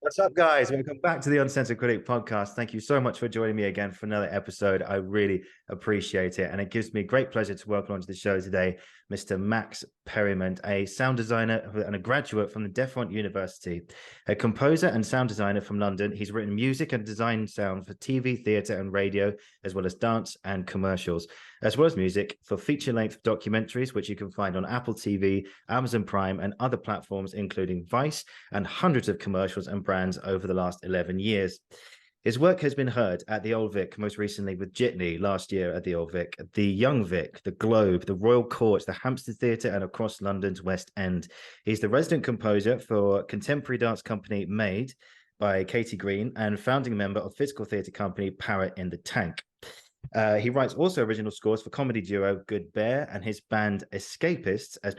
What's up, guys? Welcome back to the Uncensored Critic podcast. Thank you so much for joining me again for another episode. I really appreciate it. And it gives me great pleasure to welcome onto the show today Mr. Max Perryment, a sound designer and a graduate from the Deaf University, a composer and sound designer from London. He's written music and designed sound for TV, theatre, and radio, as well as dance and commercials, as well as music for feature-length documentaries, which you can find on Apple TV, Amazon Prime, and other platforms, including Vice, and hundreds of commercials and brands over the last 11 years. His work has been heard at the Old Vic, most recently with Jitney last year at the Old Vic, the Young Vic, the Globe, the Royal Court, the Hampstead Theatre, and across London's West End. He's the resident composer for contemporary dance company Made by Katie Green and founding member of physical theatre company Parrot in the Tank. He writes also original scores for comedy duo Good Bear, and his band Escapists has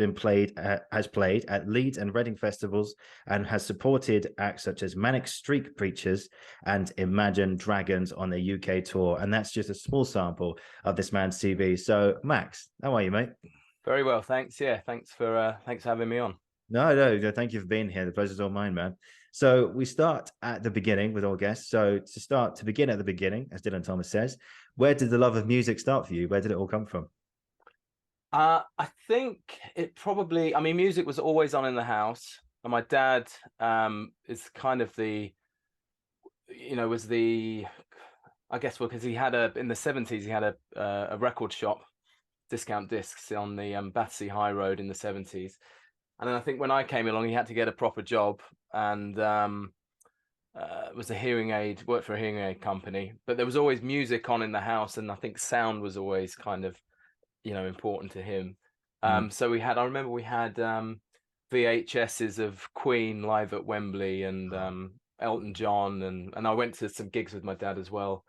played at Leeds and Reading festivals and has supported acts such as Manic Street Preachers and Imagine Dragons on their UK tour. And that's just a small sample of this man's CV. So, Max, how are you, mate? Very well, thanks. Yeah, thanks for having me on. No, thank you for being here. The pleasure's all mine, man. So we start at the beginning with all guests. So to begin at the beginning, as Dylan Thomas says, where did the love of music start for you? Where did it all come from? I think it probably, I mean, music was always on in the house. And my dad is kind of was I guess, well, because he had in the 70s, he had a record shop, Discount Discs on the Battersea High Road in the 70s. And then I think when I came along, he had to get a proper job and was worked for a hearing aid company. But there was always music on in the house, and I think sound was always kind of, important to him. So I remember we had VHSs of Queen live at Wembley and Elton John, and I went to some gigs with my dad as well.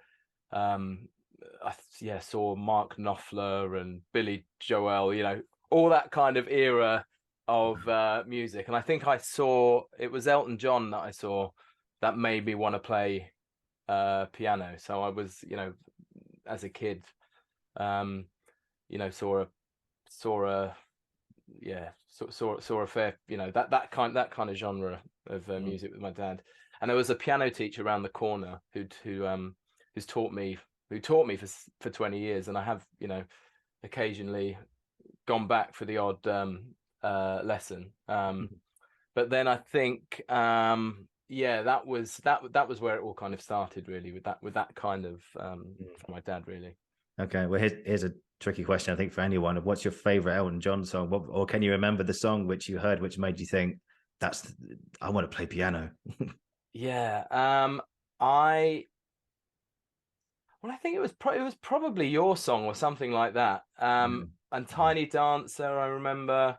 I saw Mark Knopfler and Billy Joel, all that kind of era of music. And I think it was Elton John that I saw that made me want to play piano. So I was, as a kid, saw a fair, that kind of genre of music with my dad. And there was a piano teacher around the corner who's taught me for 20 years, and I have, occasionally gone back for the odd lesson. But then I think that was where it all kind of started, really, with that kind of from my dad, really. Okay, well, here's a tricky question, I think, for anyone. What's your favorite Elton John song? Or can you remember the song which you heard which made you think, I want to play piano? I think it was probably Your Song or something like that. And Tiny Dancer, I remember.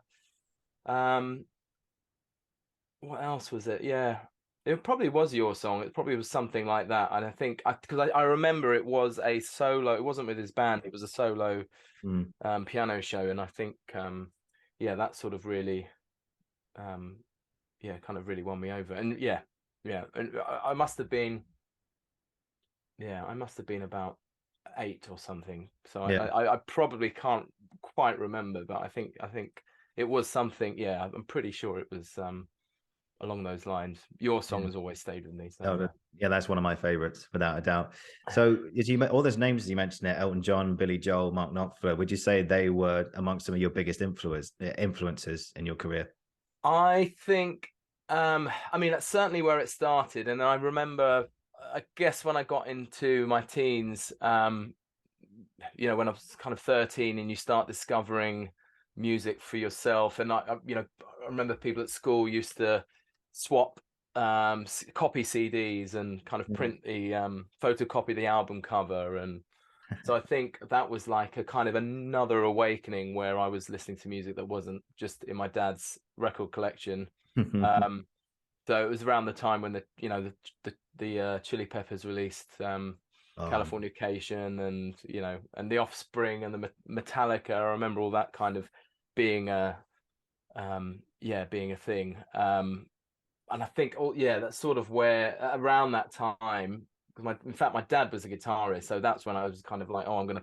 What else was it? Yeah, it probably was Your Song. It probably was something like that. And I think because I remember it was a solo. It wasn't with his band. It was a solo piano show. And I think that sort of really kind of really won me over. And and I must have been about 8 or something. So I probably can't quite remember, but I think it was something. Yeah, I'm pretty sure it was along those lines. Your Song has always stayed with me. So, that's one of my favorites, without a doubt. So, as you all those names you mentioned there, Elton John, Billy Joel, Mark Knopfler, would you say they were amongst some of your biggest influences in your career? I think, I mean, that's certainly where it started. And I remember, I guess, when I got into my teens, when I was kind of 13 and you start discovering music for yourself. And I remember people at school used to swap copy CDs and kind of print the photocopy the album cover. And so I think that was like a kind of another awakening where I was listening to music that wasn't just in my dad's record collection. So it was around the time when the Chili Peppers released Californication, and the Offspring and the Metallica. I remember all that kind of being a thing. And I think that's sort of where around that time, because in fact my dad was a guitarist, so that's when I was kind of like, oh, I'm going to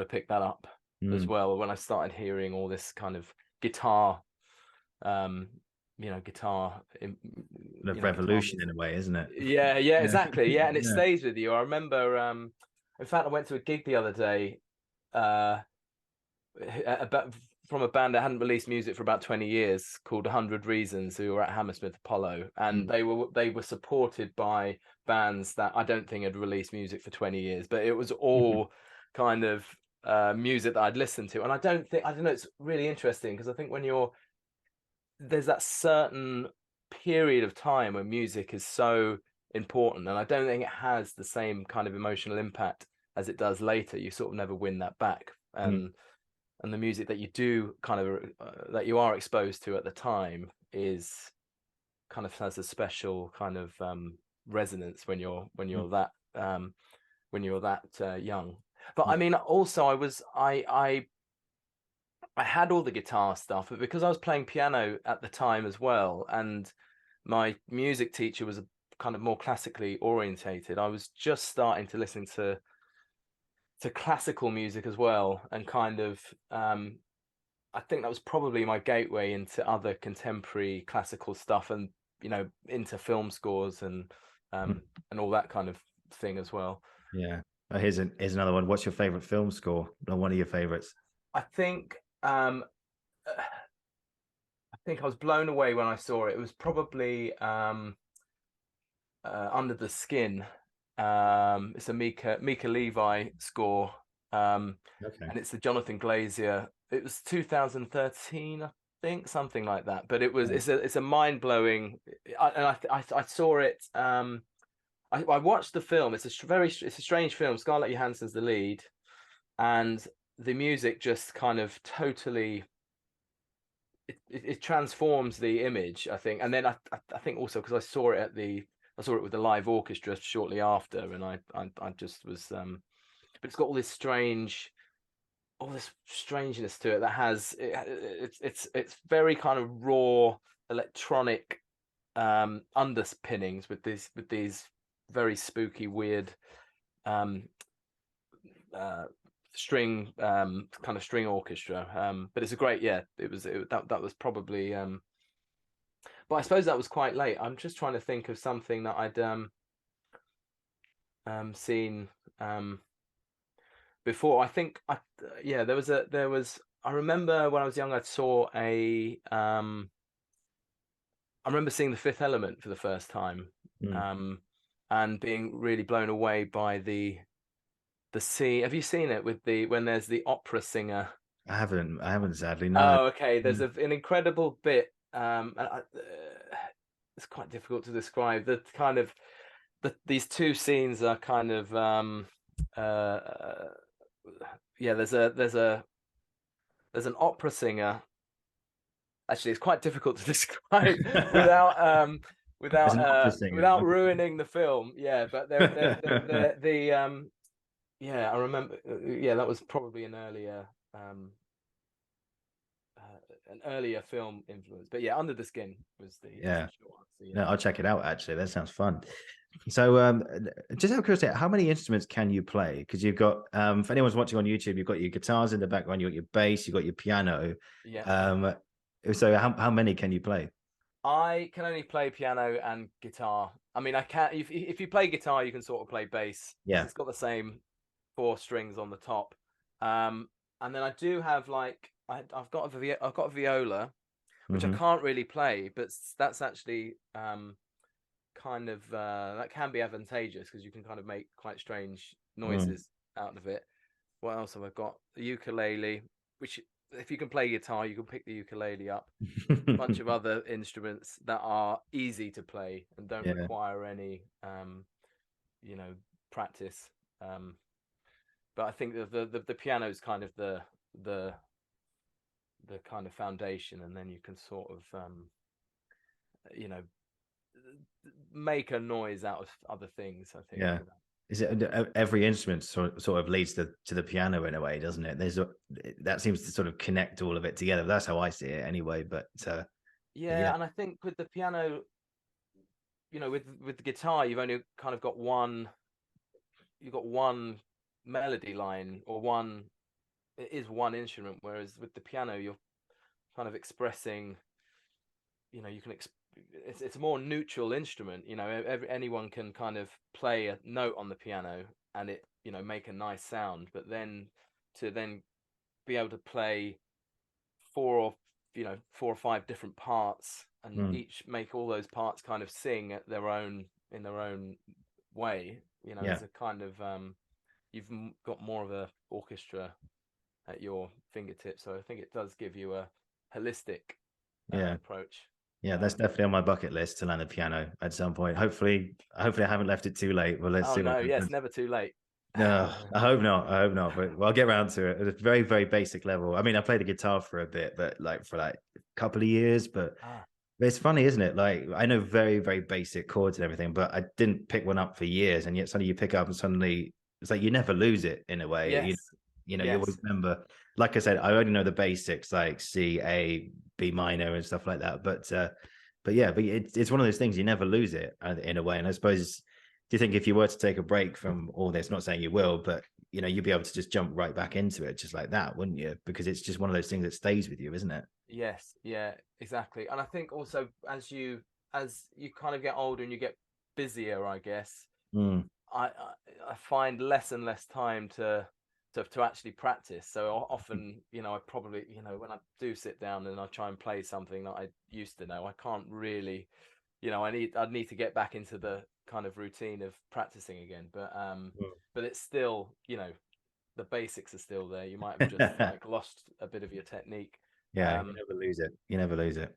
pick that up as well. When I started hearing all this kind of guitar guitar, The guitar revolution in music. a way, isn't it? Yeah, Yeah. exactly. Yeah, and it Yeah. stays with you. I remember, in fact, I went to a gig the other day, uh, about from a band that hadn't released music for about 20 years called 100 Reasons, who were at Hammersmith Apollo, and Mm. they were supported by bands that I don't think had released music for 20 years, but it was all kind of music that I'd listened to. And I don't know, it's really interesting because I think there's that certain period of time when music is so important, and I don't think it has the same kind of emotional impact as it does later. You sort of never win that back. Mm. And the music that you do kind of that you are exposed to at the time is kind of has a special kind of resonance when you're Mm. that young. But I Yeah. mean, also I had all the guitar stuff, but because I was playing piano at the time as well, and my music teacher was kind of more classically orientated, I was just starting to listen to classical music as well, and kind of I think that was probably my gateway into other contemporary classical stuff, and into film scores Mm. and all that kind of thing as well. Yeah. Here's another one. What's your favorite film score? Or one of your favorites? I think I think I was blown away when I saw it. It was probably Under the Skin. It's a Mika Levi score, Okay. and it's the Jonathan Glazer. It was 2013, I think, something like that. But Yeah. it's a mind blowing. I saw it. I watched the film. It's a strange film. Scarlett Johansson's the lead, and the music just kind of totally it transforms the image, I think. And then I think also because I saw it with the live orchestra shortly after, and I just was but it's got all this strangeness to it that it's very kind of raw electronic underpinnings with these very spooky, weird um uh kind of string orchestra. But it's a great, yeah, that was probably but I suppose that was quite late. I'm just trying to think of something that I'd seen before. I think yeah, there was I remember when I was young I remember seeing The Fifth Element for the first time, Mm. um and being really blown away by the scene. Have you seen it with the when there's the opera singer? I haven't sadly, no. Oh, okay. There's Mm. an incredible bit. It's quite difficult to describe. The kind of these two scenes are kind of uh, yeah. There's an opera singer. Actually, it's quite difficult to describe without There's an opera singer. without ruining the film. Yeah, but the yeah, I remember. Yeah, that was probably um an earlier film influence. But yeah, Under the Skin was the Yeah. short answer. No, Yeah. I'll check it out actually. That sounds fun. So just out of curiosity, how many instruments can you play? Because you've got for anyone's watching on YouTube, you've got your guitars in the background, you've got your bass, you've got your piano. Yeah. Um so how many can you play? I can only play piano and guitar. I mean, I can if you play guitar, you can sort of play bass because Yeah. it's got the same four strings on the top. And then I do have like I've got a viola, which I Hmm. can't really play, but that's actually kind of that can be advantageous because you can kind of make quite strange Mm. noises out of it. What else have I got? The ukulele, which if you can play guitar, you can pick the ukulele up. Bunch of other instruments that are easy to play and don't Yeah. require any you know practice. Um, but I think the piano is kind of the the kind of foundation, and then you can sort of you know make a noise out of other things, I think. Yeah. Is it every instrument sort of leads to the piano in a way, doesn't it? That seems to sort of connect all of it together. That's how I see it anyway. But yeah. Yeah, and I think with the piano, with the guitar, you've got one melody line or one it is one instrument, whereas with the piano you're kind of expressing you know, you can it's a more neutral instrument. You know, anyone can kind of play a note on the piano and it, you know, make a nice sound. But then to then be able to play four or four or five different parts and Mm. each make all those parts kind of sing at their own in their own way. You know, Yeah. it's a kind of you've got more of a orchestra at your fingertips. So I think it does give you a holistic Yeah. approach. Yeah, that's definitely on my bucket list to learn the piano at some point. Hopefully I haven't left it too late. Well, let's Oh see what no, yeah, it's happens. never too late. No, I hope not. I hope not. But I'll get around to it at a very, very basic level. I mean, I played the guitar for a bit, but like for like a couple of years. But Ah, it's funny, isn't it? Like I know very, very basic chords and everything, but I didn't pick one up for years. And yet suddenly you pick up and suddenly it's like you never lose it in a way. yes, You always yes, remember. Like I said, I only know the basics like C, A, B minor and stuff like that. But yeah, but it's one of those things you never lose it in a way. And I suppose, do you think if you were to take a break from all this, not saying you will, but you'd be able to just jump right back into it just like that, wouldn't you? Because it's just one of those things that stays with you, isn't it? yes, yeah, exactly. And I think also as you kind of get older and you get busier, I guess, Mm. I find less and less time to actually practice. So often, I probably, when I do sit down and I try and play something that I used to know, I can't really, I'd need to get back into the kind of routine of practicing again. But it's still, the basics are still there. You might have just like lost a bit of your technique. Yeah, you Um, never lose it. You never lose it.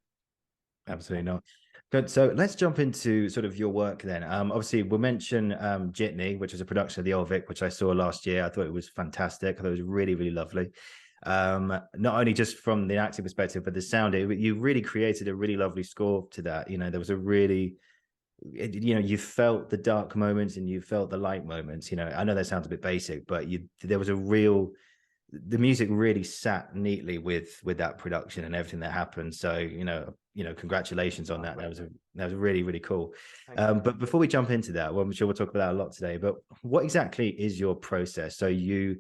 Absolutely not. Good. So let's jump into sort of your work then. Obviously, we'll mention Jitney, which was a production of the Old Vic, which I saw last year. I thought it was fantastic. I thought it was really, really lovely. Not only just from the acting perspective, but the sound. You really created a really lovely score to that. There was a really, you felt the dark moments and you felt the light moments. I know that sounds a bit basic, but there was a real the music really sat neatly with that production and everything that happened. So congratulations on oh, that. great. That was really, really cool. Thank you. But before we jump into that, well, I'm sure we'll talk about that a lot today. But what exactly is your process? So you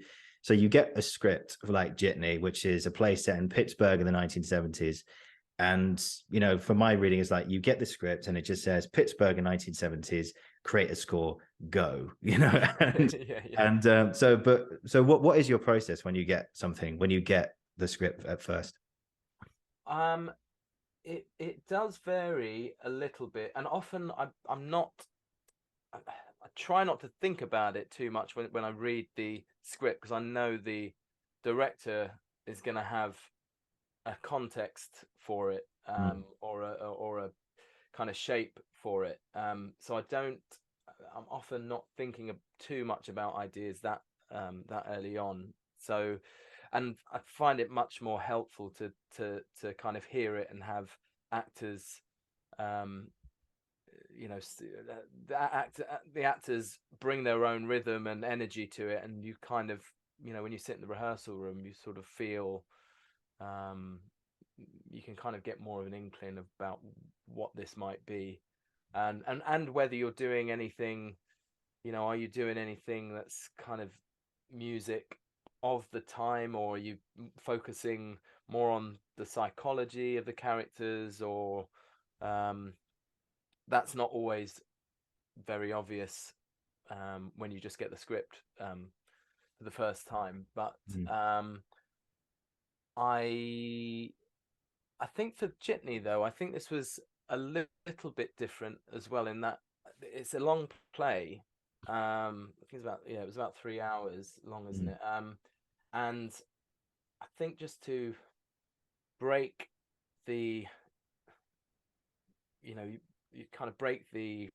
get a script for like Jitney, which is a play set in Pittsburgh in the 1970s. And from my reading, is like you get the script and it just says Pittsburgh in 1970s, create a score, go. And Yeah, yeah. so what is your process when you get something, when you get the script at first? Um, it does vary a little bit, and often I'm not. I try not to think about it too much when I read the script because I know the director is going to have a context for it, Mm. or a kind of shape for it. So I don't. I'm often not thinking too much about ideas that early on. So, and I find it much more helpful to kind of hear it and have actors, um, the actors bring their own rhythm and energy to it, and you kind of, when you sit in the rehearsal room, you sort of feel, um, you can kind of get more of an inkling about what this might be, and whether you're doing anything, are you doing anything that's kind of music of the time, or are you focusing more on the psychology of the characters, or um, that's not always very obvious when you just get the script for the first time. But Mm. um, I I think for Jitney though, I think this was a little bit different as well in that it's a long play. I think it was about 3 hours long, isn't Mm. it? And I think just to break the, you kind of break the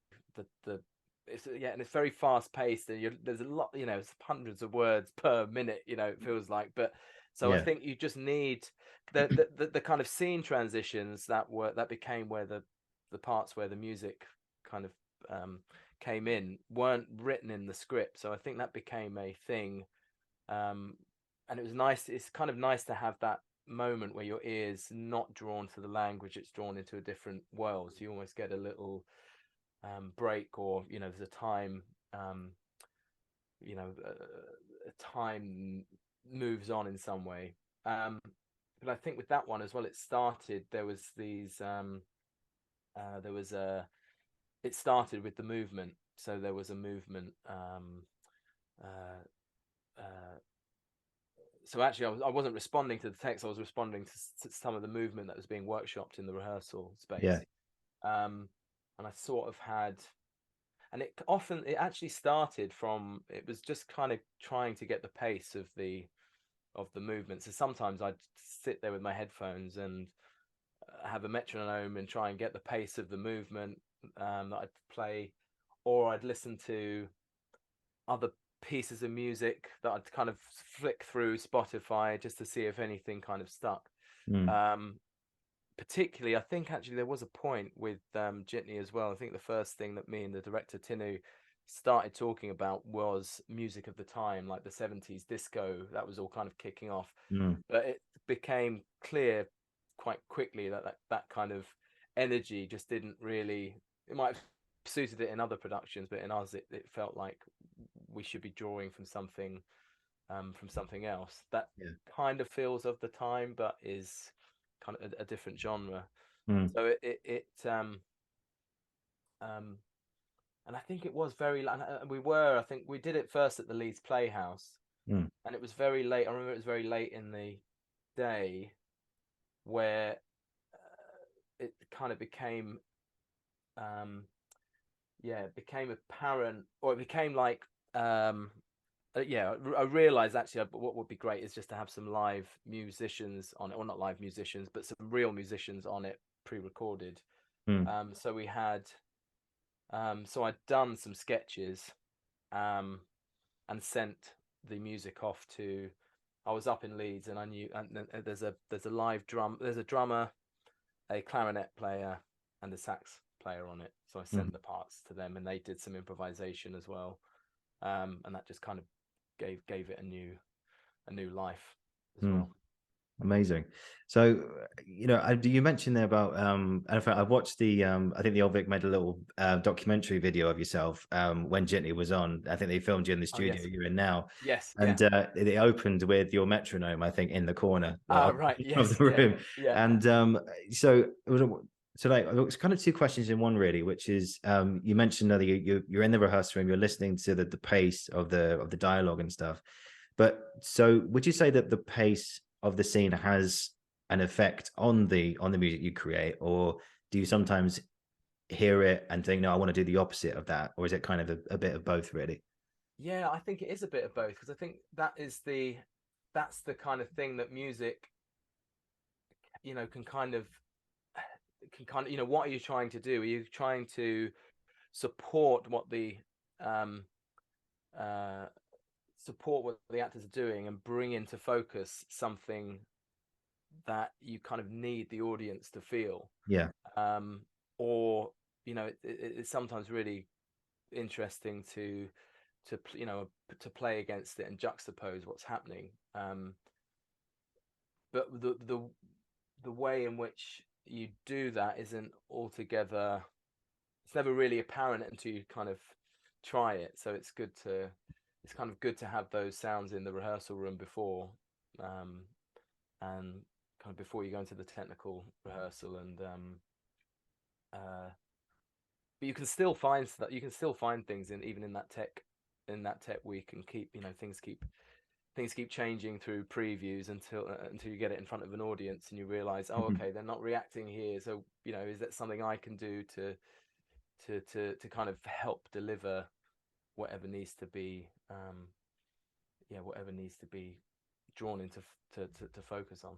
it's, yeah, and it's very fast paced, and there's a lot, it's hundreds of words per minute, it feels like. But so I Yeah. think you just need the kind of scene transitions that became where the parts where the music kind of came in weren't written in the script. So I think that became a thing, um, and it was nice. It's kind of nice to have that moment where your ears not drawn to the language; it's drawn into a different world. So you almost get a little break, or there's a time, um, time moves on in some way. But I think with that one as well, it started. There was these. there was a. It started with the movement, so there was a movement. Uh, uh, so actually, I wasn't responding to the text. I was responding to some of the movement that was being workshopped in the rehearsal Yeah. space. And I sort of had, and it actually started from, it was just kind of trying to get the pace of the movement. So sometimes I'd sit there with my headphones and have a metronome and try and get the pace of the movement that I'd play, or I'd listen to other pieces of music that I'd kind of flick through Spotify just to see if anything kind of stuck. Mm. Um, Particularly, I think actually there was a point with Jitney as well. I think the first thing that me and the director Tinu started talking about was music of the time, like the 70s disco. That was all kind of kicking off, Mm. but it became clear quite quickly that that kind of energy just didn't really. It might have suited it in other productions, but in ours, it felt like we should be drawing from something else that Yeah. kind of feels of the time, but is kind of a different genre. Mm. So um, and I think it was very. I think we did it first at the Leeds Playhouse, Mm. and it was very late. I remember it was very late in the day where it kind of became, yeah, it became apparent, or it became like, yeah, I realized actually what would be great is just to have some live musicians on it, or not live musicians, but some real musicians on it, pre-recorded. Mm. So we had, so I'd done some sketches, um, and sent the music off to. I was up in Leeds, and I knew, and there's a live there's a drummer, a clarinet player, and a sax player on it. So I Mm. sent the parts to them, and they did some improvisation as well, and that just kind of gave it a new life as Mm. well. Amazing. So, you mentioned there about and in fact, I watched the I think the Old Vic made a little documentary video of yourself when Jitney was on. I think they filmed you in the Oh studio yes, you're in now, yes, yeah. and it opened with your metronome, I think, in the corner Ah, of, right, of yes, the yeah, room. yeah. And so it was so like it's kind of two questions in one really, which is you mentioned that you're in the rehearsal room, you're listening to the pace of the dialogue and stuff. But so would you say that the pace of the scene has an effect on the music you create, or do you sometimes hear it and think, no, I want to do the opposite of that, or is it kind of a bit of both, really? Yeah, I think it is a bit of both, because I think that's the kind of thing that music, can kind of, what are you trying to do? Are you trying to support what the um uh support what the actors are doing and bring into focus something that you kind of need the audience to feel? Yeah. um or it's sometimes really interesting to play against it and juxtapose what's happening. But the way in which you do that isn't altogether. It's never really apparent until you kind of try it. So it's kind of good to have those sounds in the rehearsal room before, and kind of before you go into the technical rehearsal. And but you can still find things even in that tech week, and keep things keep changing through previews until you get it in front of an audience and you realize, oh, Mhm. okay, they're not reacting here. So is that something I can do to kind of help deliver whatever needs to be, whatever needs to be drawn into to focus on.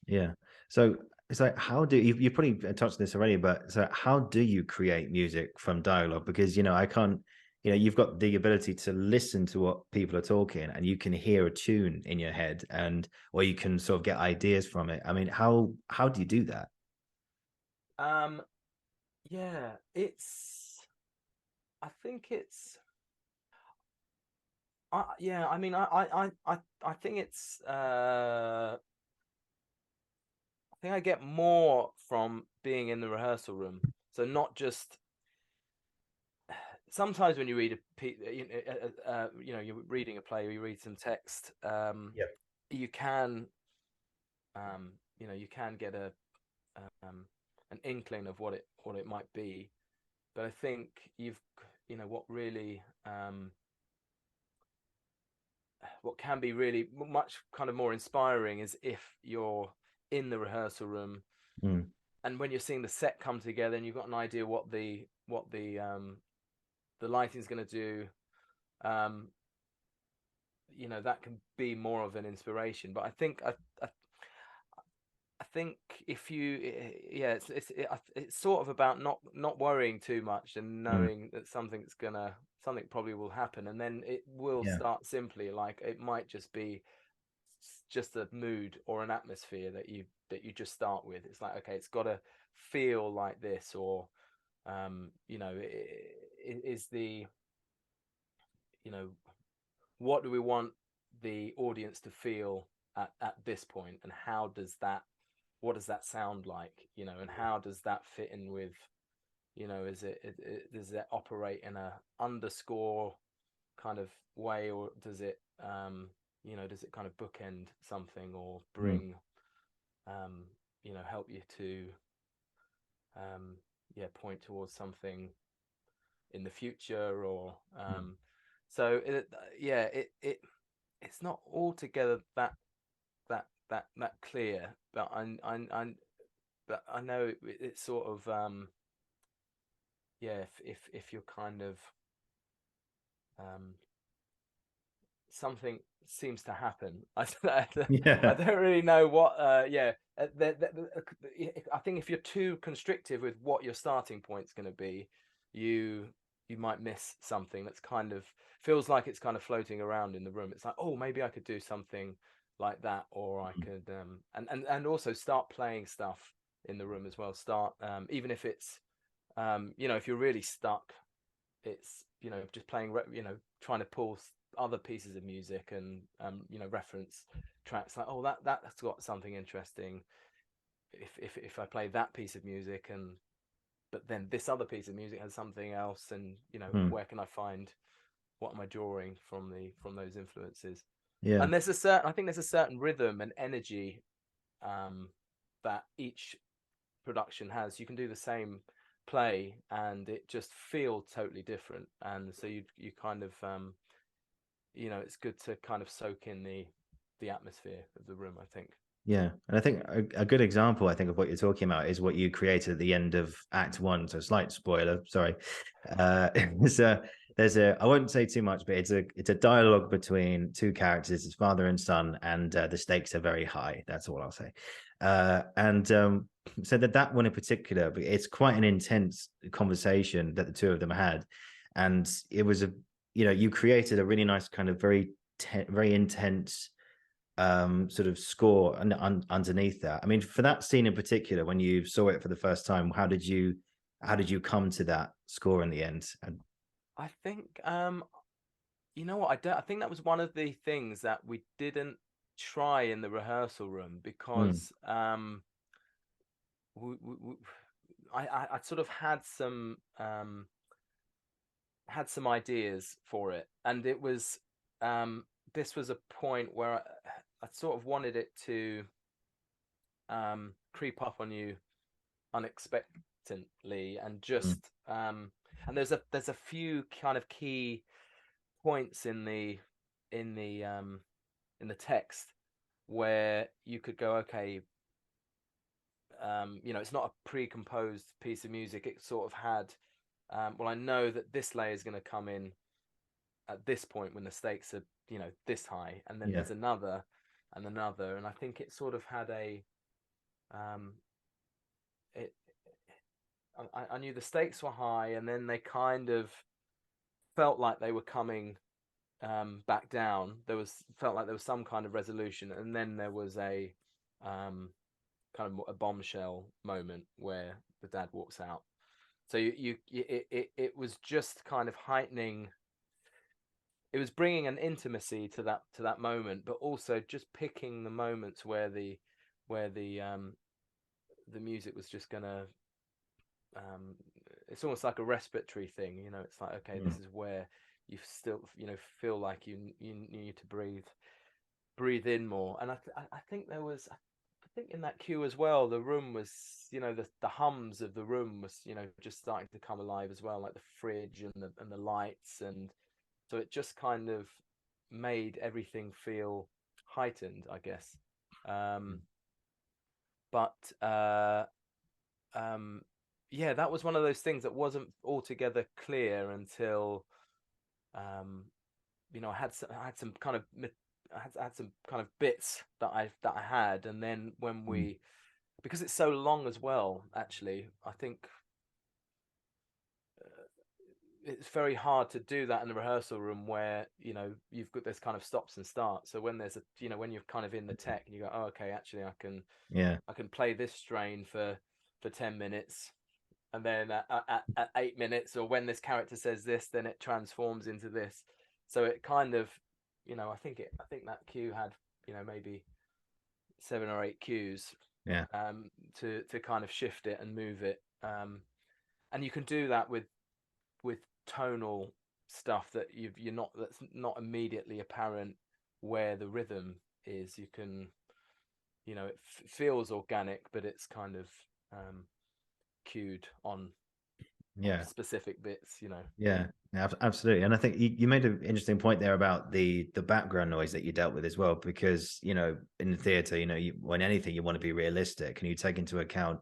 Yeah. So it's like, how do you probably touched on this already, but so how do you create music from dialogue? Because, I can't, you've got the ability to listen to what people are talking and you can hear a tune in your head or you can sort of get ideas from it. I mean, how do you do that? um yeah I think it's yeah, I mean, I think it's I think I get more from being in the rehearsal room. So not just sometimes when you read you're reading a play or you read some text, Yeah. you can you can get um, an inkling of it might be. But I think what really what can be really much kind of more inspiring is if you're in the rehearsal room, and when you're seeing the set come together and you've got an idea what the lighting is going to do, that can be more of an inspiration. But I think I think if you, it's sort of about not worrying too much and knowing that something probably will happen, and then it will Yeah. start simply. Like it might just be just a mood or an atmosphere that you just start with. It's like, okay, it's got to feel like this, or is the what do we want the audience to feel at this point, and what does that sound like, and how does that fit in with, does it operate in a underscore kind of way, or does it does it kind of bookend something, or bring help you to point towards something in the future, or so it's not altogether that clear, but I know it's sort of if you're kind of something seems to happen. I Yeah. don't really know what. I think if you're too constrictive with what your starting point's going to be, you might miss something that's kind of feels like it's kind of floating around in the room. It's like, oh, maybe I could do something like that, or I could and also start playing stuff in the room as well. Start even if it's if you're really stuck, it's just playing trying to pull other pieces of music and reference tracks, like, oh, that's got something interesting if I play that piece of music, and but then this other piece of music has something else, and where can I find, what am I drawing from those influences? Yeah. And I think there's a certain rhythm and energy that each production has. You can do the same play and it just feels totally different, and so you kind of it's good to kind of soak in the atmosphere of the room, I think. Yeah, and I think a good example, I think, of what you're talking about is what you created at the end of Act One. So, slight spoiler, sorry. There's a I won't say too much, but it's a dialogue between two characters, it's father and son, and the stakes are very high. That's all I'll say. So that one in particular, it's quite an intense conversation that the two of them had, and it was you created a really nice kind of very intense sort of score underneath that. I mean, for that scene in particular, when you saw it for the first time, how did you come to that score in the end? I think I think that was one of the things that we didn't try in the rehearsal room, because I sort of had some ideas for it, and it was this was a point where I sort of wanted it to creep up on you unexpectedly, and just and there's a few kind of key points in the text where you could go, okay, it's not a pre-composed piece of music. It sort of had well, I know that this layer is going to come in at this point when the stakes are this high, and then there's another and another, and I think it sort of had a it I knew the stakes were high, and then they kind of felt like they were coming back down. Felt like there was some kind of resolution, and then there was a kind of a bombshell moment where the dad walks out. So it was just kind of heightening. It was bringing an intimacy to that moment, but also just picking the moments where the music was just gonna it's almost like a respiratory thing, it's like, okay, this is where you still feel like you need to breathe in more. And I think there was think in that cue as well, the room was, the hums of the room was, just starting to come alive as well, like the fridge and the lights, and so it just kind of made everything feel heightened, I guess. But yeah, that was one of those things that wasn't altogether clear until I had some kind of I had some kind of bits that I had, and then when because it's so long as well, actually, I think it's very hard to do that in the rehearsal room where you've got this kind of stops and starts. So when there's when you're kind of in the tech and you go, oh, okay, actually I can play this strain for 10 minutes, and then at 8 minutes, or when this character says this, then it transforms into this. So it kind of, I think that cue had, maybe 7 or 8 cues, to kind of shift it and move it. And you can do that with tonal stuff that that's not immediately apparent where the rhythm is. You can, it feels organic, but it's kind of cued on specific bits. Yeah, absolutely. And I think you made an interesting point there about the background noise that you dealt with as well, because in the theater, when anything, you want to be realistic, and you take into account,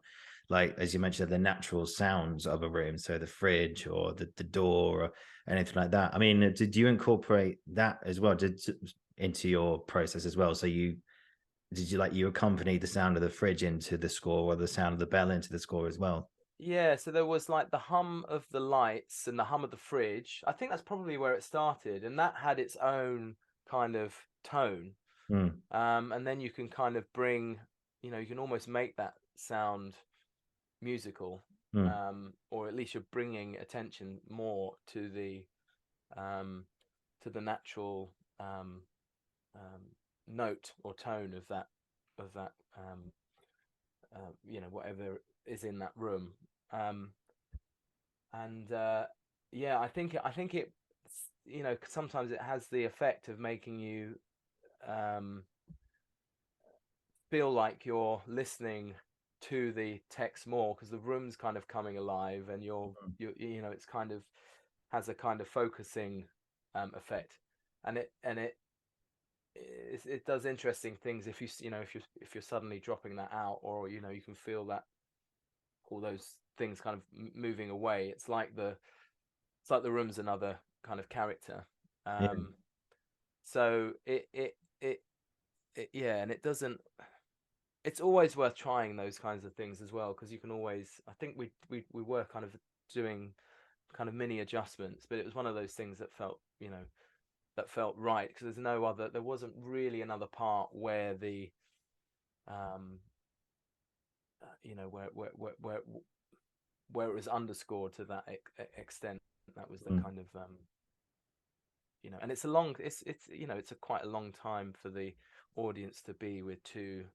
like as you mentioned, the natural sounds of a room, so the fridge or the door or anything like that. I mean, did you incorporate that as well into your process as well? So you accompany the sound of the fridge into the score, or the sound of the bell into the score as well? Yeah, so there was like the hum of the lights and the hum of the fridge. I think that's probably where it started, and that had its own kind of tone. And then you can kind of bring, you can almost make that sound musical, or at least you're bringing attention more to the natural note or tone of that whatever is in that room. Yeah, I think it sometimes it has the effect of making you feel like you're listening to the text more, because the room's kind of coming alive, and you're it's kind of has a kind of focusing effect, and it does interesting things if if you're suddenly dropping that out, or you can feel that all those things kind of moving away. It's like the room's another kind of character. So yeah, and it doesn't. It's always worth trying those kinds of things as well, because you can always. I think we were kind of doing kind of mini adjustments, but it was one of those things that felt right, because there wasn't really another part where the where it was underscored to that extent. That was the kind of and it's a quite a long time for the audience to be with two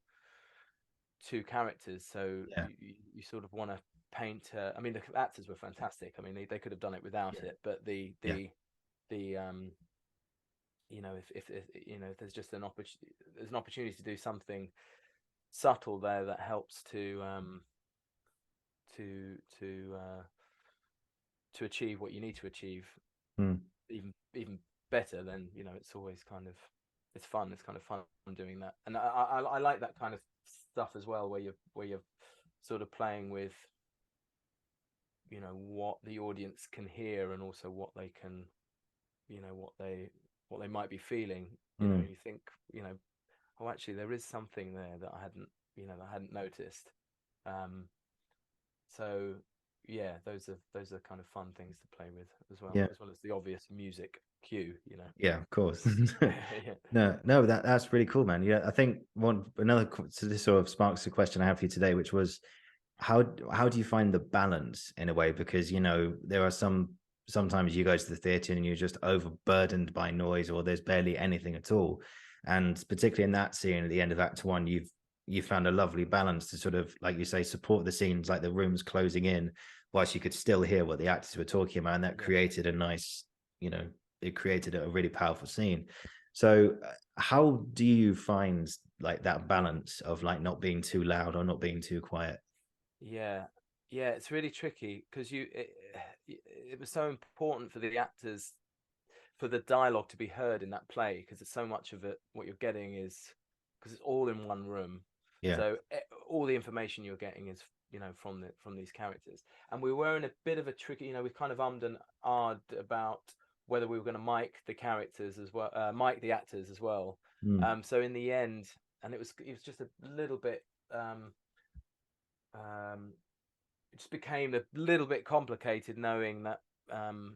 characters, so you sort of want to paint I mean, the actors were fantastic. I mean, they could have done it without it, but if there's just an opportunity to do something subtle there that helps to achieve what you need to achieve even better, then it's always kind of it's fun. It's kind of fun doing that, and I like that kind of stuff as well, where you're sort of playing with what the audience can hear, and also what they can what they might be feeling. You think oh, actually there is something there that I hadn't noticed. So yeah, those are kind of fun things to play with as well, as well as the obvious music cue. Yeah, of course. No, that's really cool, man. Yeah, I think so this sort of sparks the question I have for you today, which was how do you find the balance in a way? Because there are sometimes you go to the theater and you're just overburdened by noise, or there's barely anything at all. And particularly in that scene at the end of Act 1, you found a lovely balance to sort of, like you say, support the scenes, like the room's closing in, whilst you could still hear what the actors were talking about, and that created a nice, it created a really powerful scene. So how do you find like that balance of like not being too loud or not being too quiet? Yeah, yeah, it's really tricky because it was so important for the actors, for the dialogue to be heard in that play, because it's so much of it. What you're getting is, because it's all in one room, Yeah. so all the information you're getting is, from these characters. And we were in a bit of a tricky, we kind of ummed and ahed about whether we were going to mic the characters as well, mic the actors as well. Mm. So in the end, and it was just a little bit. Um, it just became a little bit complicated knowing that um,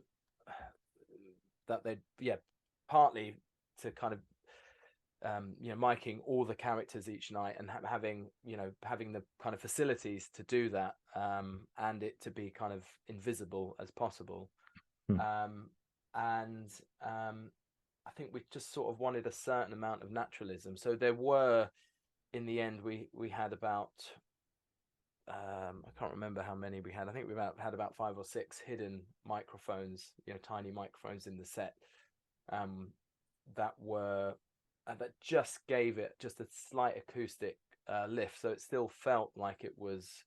they, yeah, partly to kind of miking all the characters each night and having the kind of facilities to do that, and it to be kind of invisible as possible. Mm. And I think we just sort of wanted a certain amount of naturalism. So there were, in the end, we had about I can't remember how many we had. I think we had about 5 or 6 hidden microphones, tiny microphones in the set, um, that were that just gave it just a slight acoustic lift, so it still felt like it was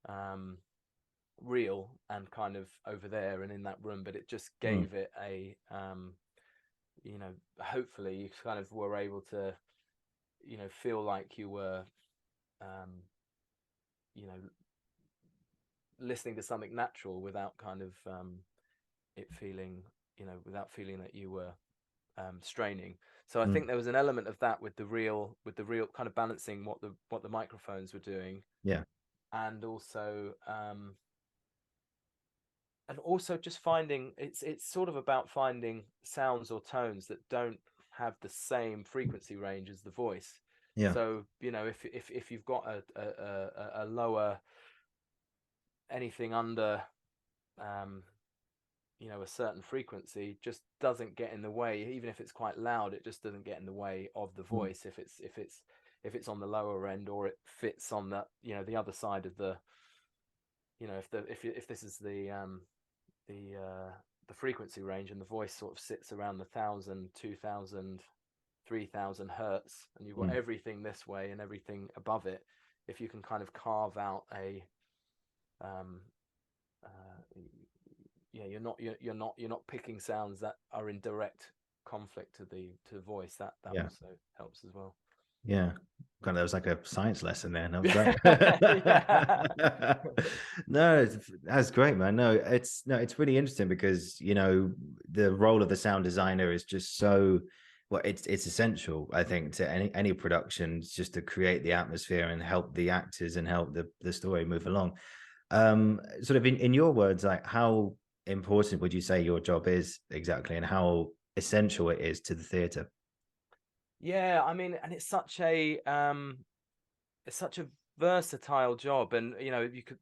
um, real and kind of over there and in that room, but it just Mm. gave it a hopefully you kind of were able to feel like you were um, you know listening to something natural without kind of it feeling, without feeling that you were straining. So I Mm. think there was an element of that with the real kind of balancing what the microphones were doing, Yeah. and also just finding, it's sort of about finding sounds or tones that don't have the same frequency range as the voice. Yeah. So if you've got a lower, anything under um, a certain frequency just doesn't get in the way. Even if it's quite loud, it just doesn't get in the way of the Mm. voice if it's on the lower end, or it fits on the other side of the, if this is the frequency range, and the voice sort of sits around the 1,000, 2,000, 3,000 hertz, and you've got Mm. everything this way and everything above it. If you can kind of carve out a um, uh, yeah, you're not picking sounds that are in direct conflict to the voice. That Yeah. also helps as well. Yeah. God, that was like a science lesson there. That was great. Yeah. No, that's great, man. No, it's really interesting because the role of the sound designer is just so, well, it's essential, I think, to any production, just to create the atmosphere and help the actors and help the story move along. Sort of in your words, like how important would you say your job is exactly, and how essential it is to the theatre? Yeah, I mean, and it's such a versatile job, and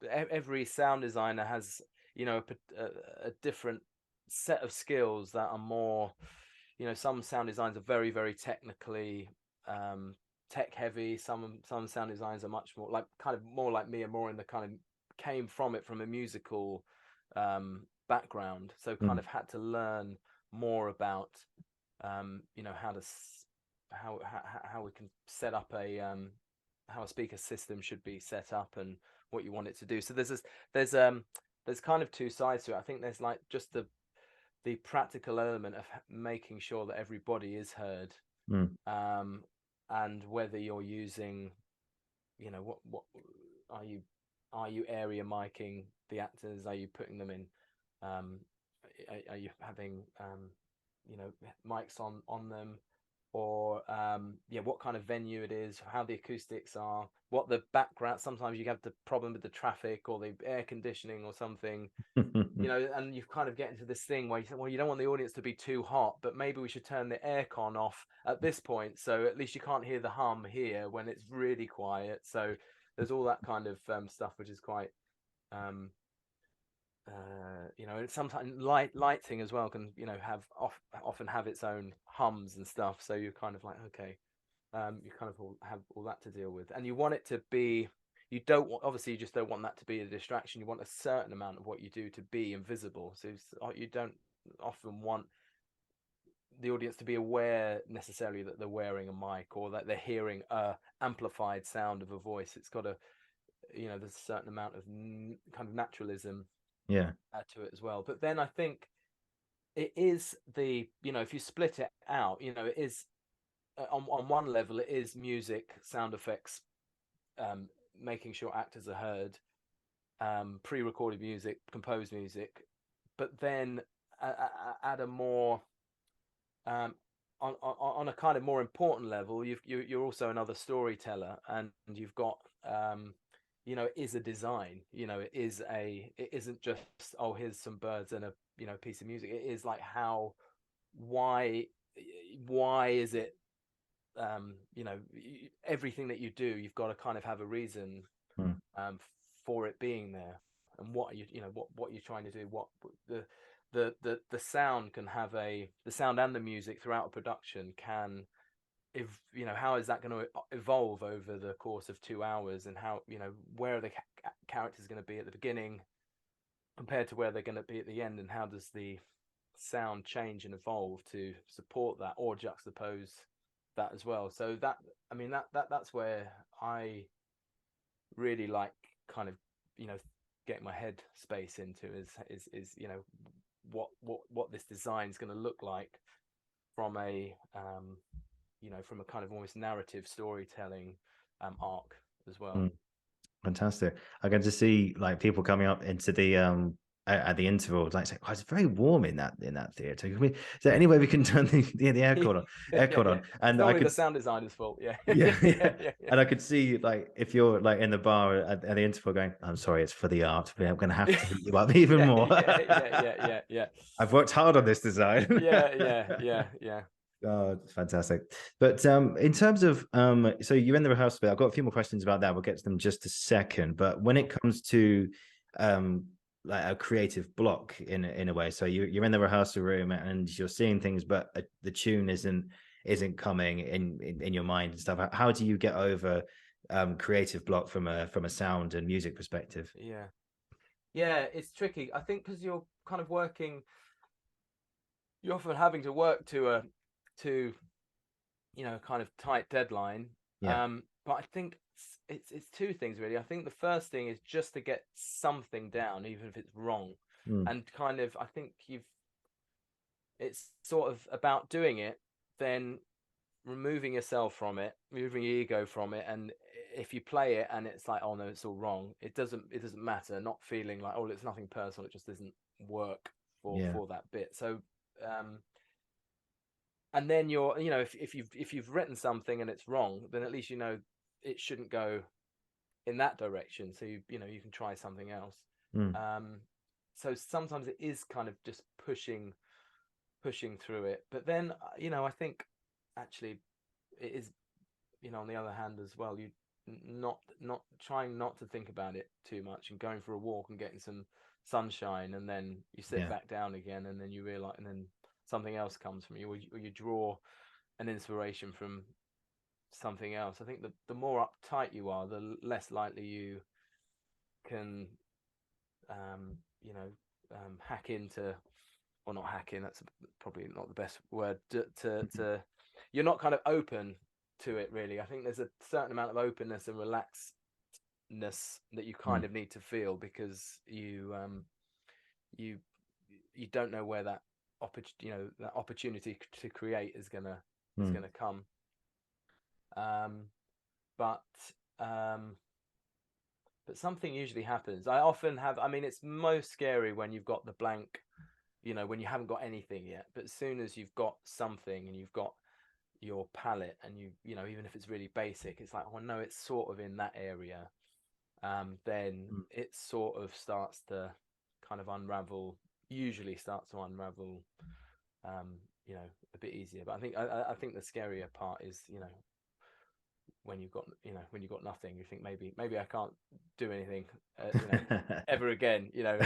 every sound designer has a different set of skills that are more, some sound designs are very, very technically tech heavy. Some sound designs are much more like, kind of more like me, and more in the kind of, came from it from a musical background, so kind Mm. of had to learn more about how to how we can set up how a speaker system should be set up, and what you want it to do. So there's kind of two sides to it. I think there's like just the practical element of making sure that everybody is heard, Mm. um, and whether you're using, what are you area miking the actors? Are you putting them in? Um, are you having mics on them, or yeah, what kind of venue it is, how the acoustics are, what the background. Sometimes you have the problem with the traffic or the air conditioning or something, and you've kind of get into this thing where you say, well, you don't want the audience to be too hot, but maybe we should turn the aircon off at this point, so at least you can't hear the hum here when it's really quiet. So there's all that kind of stuff, which is quite um, sometimes lighting as well can often have its own hums and stuff. So you're kind of like, okay, you kind of have all that to deal with, and you want it to be. You don't want, obviously, you just don't want that to be a distraction. You want a certain amount of what you do to be invisible. So you don't often want the audience to be aware necessarily that they're wearing a mic or that they're hearing a amplified sound of a voice. It's got a, there's a certain amount of kind of naturalism Yeah. to it as well. But then I think it is if you split it out, it is on one level, it is music, sound effects, making sure actors are heard, pre-recorded music, composed music, but then at a more on a kind of more important level, you're also another storyteller, and you've got it is a design. It isn't just, oh, here's some birds and a piece of music. It is like why is it, everything that you do, you've got to kind of have a reason for it being there, and what are you what you're trying to do, what the sound can have the sound and the music throughout a production can, if how is that going to evolve over the course of 2 hours, and how where are the characters going to be at the beginning compared to where they're going to be at the end, and how does the sound change and evolve to support that or juxtapose that as well. So that's where I really like kind of getting my head space into is what this design is going to look like from a from a kind of almost narrative storytelling arc as well. Fantastic. I can just see like people coming up into the at the intervals, like saying, "Oh, it's very warm in that theatre. Is there any way we can turn the aircon on?" Yeah. And it's I could the sound designer's fault. Yeah. yeah. And I could see, like, if you're like in the bar at the interval going, "I'm sorry, it's for the art. I'm going to have to heat you up even more." Yeah. I've worked hard on this design. Yeah. Oh, it's fantastic. But in terms of so you're in the rehearsal bit. I've got a few more questions about that. We'll get to them just a second. But when it comes to like a creative block in a way, so you're in the rehearsal room and you're seeing things, but the tune isn't coming in your mind and stuff. How do you get over creative block from a sound and music perspective? Yeah, it's tricky. I think because you're kind of working, you're often having to work to kind of tight deadline. But I think it's two things really. I think the first thing is just to get something down, even if it's wrong, and kind of I think it's sort of about doing it, then removing yourself from it, removing your ego from it, and if you play it and it's like, oh no, it's all wrong, it doesn't matter. Not feeling like, oh, it's nothing personal, it just doesn't work for that bit. So and then you're if you've written something and it's wrong, then at least it shouldn't go in that direction, so you can try something else. So sometimes it is kind of just pushing through it, but then I think actually it is on the other hand as well, you not trying not to think about it too much and going for a walk and getting some sunshine, and then you sit back down again, and then you realize, and then something else comes from you, or you draw an inspiration from something else. I think the more uptight you are, the less likely you can hack into, or not hack in, that's probably not the best word, to you're not kind of open to it really. I think there's a certain amount of openness and relaxedness that you kind of need to feel, because you don't know where that opportunity to create is gonna come. But something usually happens. I often have, it's most scary when you've got the blank, when you haven't got anything yet, but as soon as you've got something and you've got your palette, and even if it's really basic, it's like, oh no, it's sort of in that area, then it sort of starts to kind of unravel, usually starts to unravel a bit easier. But I think the scarier part is when you've got nothing, you think maybe I can't do anything ever again, and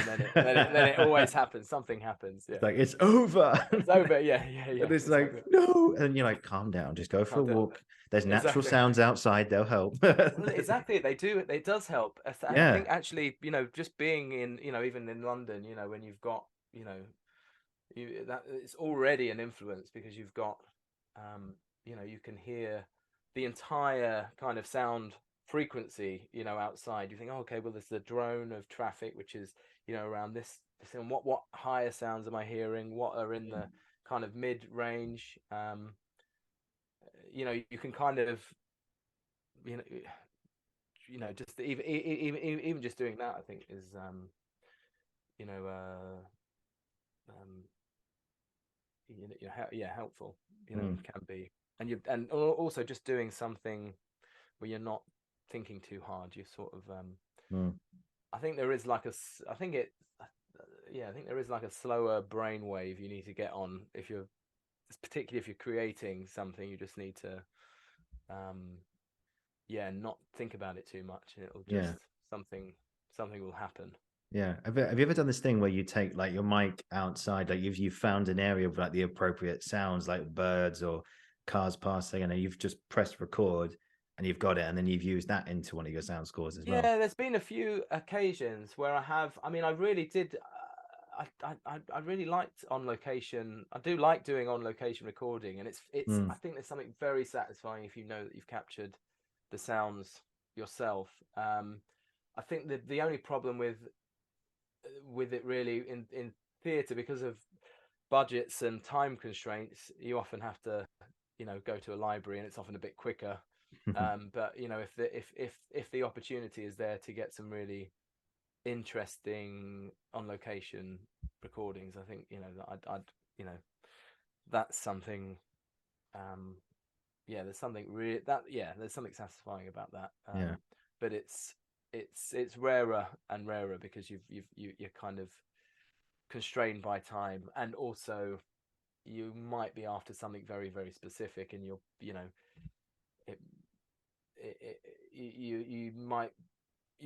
then it always happens, something happens. It's like, it's over. It's over. Yeah. And it's exactly. Like, no, and you're like, calm down, just go for a walk. There's natural sounds outside, they'll help. Well, exactly, they do, it does help. I think actually, just being in, even in London, when you've got that it's already an influence, because you've got, you can hear the entire kind of sound frequency, outside. You think, oh, okay, well, there's the drone of traffic, which is, around this, and what higher sounds am I hearing? What are in the kind of mid range? You can kind of, you know, just even just doing that, I think is, you know, helpful. Can be, and also just doing something where you're not thinking too hard. You sort of, I think there is like I think there is like a slower brainwave you need to get on if you're, particularly if you're creating something. You just need to, not think about it too much, and it'll just something will happen. Yeah. Have you ever done this thing where you take like your mic outside, like you've found an area of like the appropriate sounds, like birds or cars passing, and you've just pressed record and you've got it, and then you've used that into one of your sound scores as well? Yeah, there's been a few occasions where I have. I mean, I really did. I really liked on location. I do like doing on location recording, and it's. I think there's something very satisfying if you know that you've captured the sounds yourself. I think the only problem with it really in theatre, because of budgets and time constraints, you often have to, go to a library, and it's often a bit quicker. But if the opportunity is there to get some really interesting on location recordings, I think I'd that's something. There's something really there's something satisfying about that. But it's rarer and rarer, because you're kind of constrained by time, and also you might be after something very, very specific, and you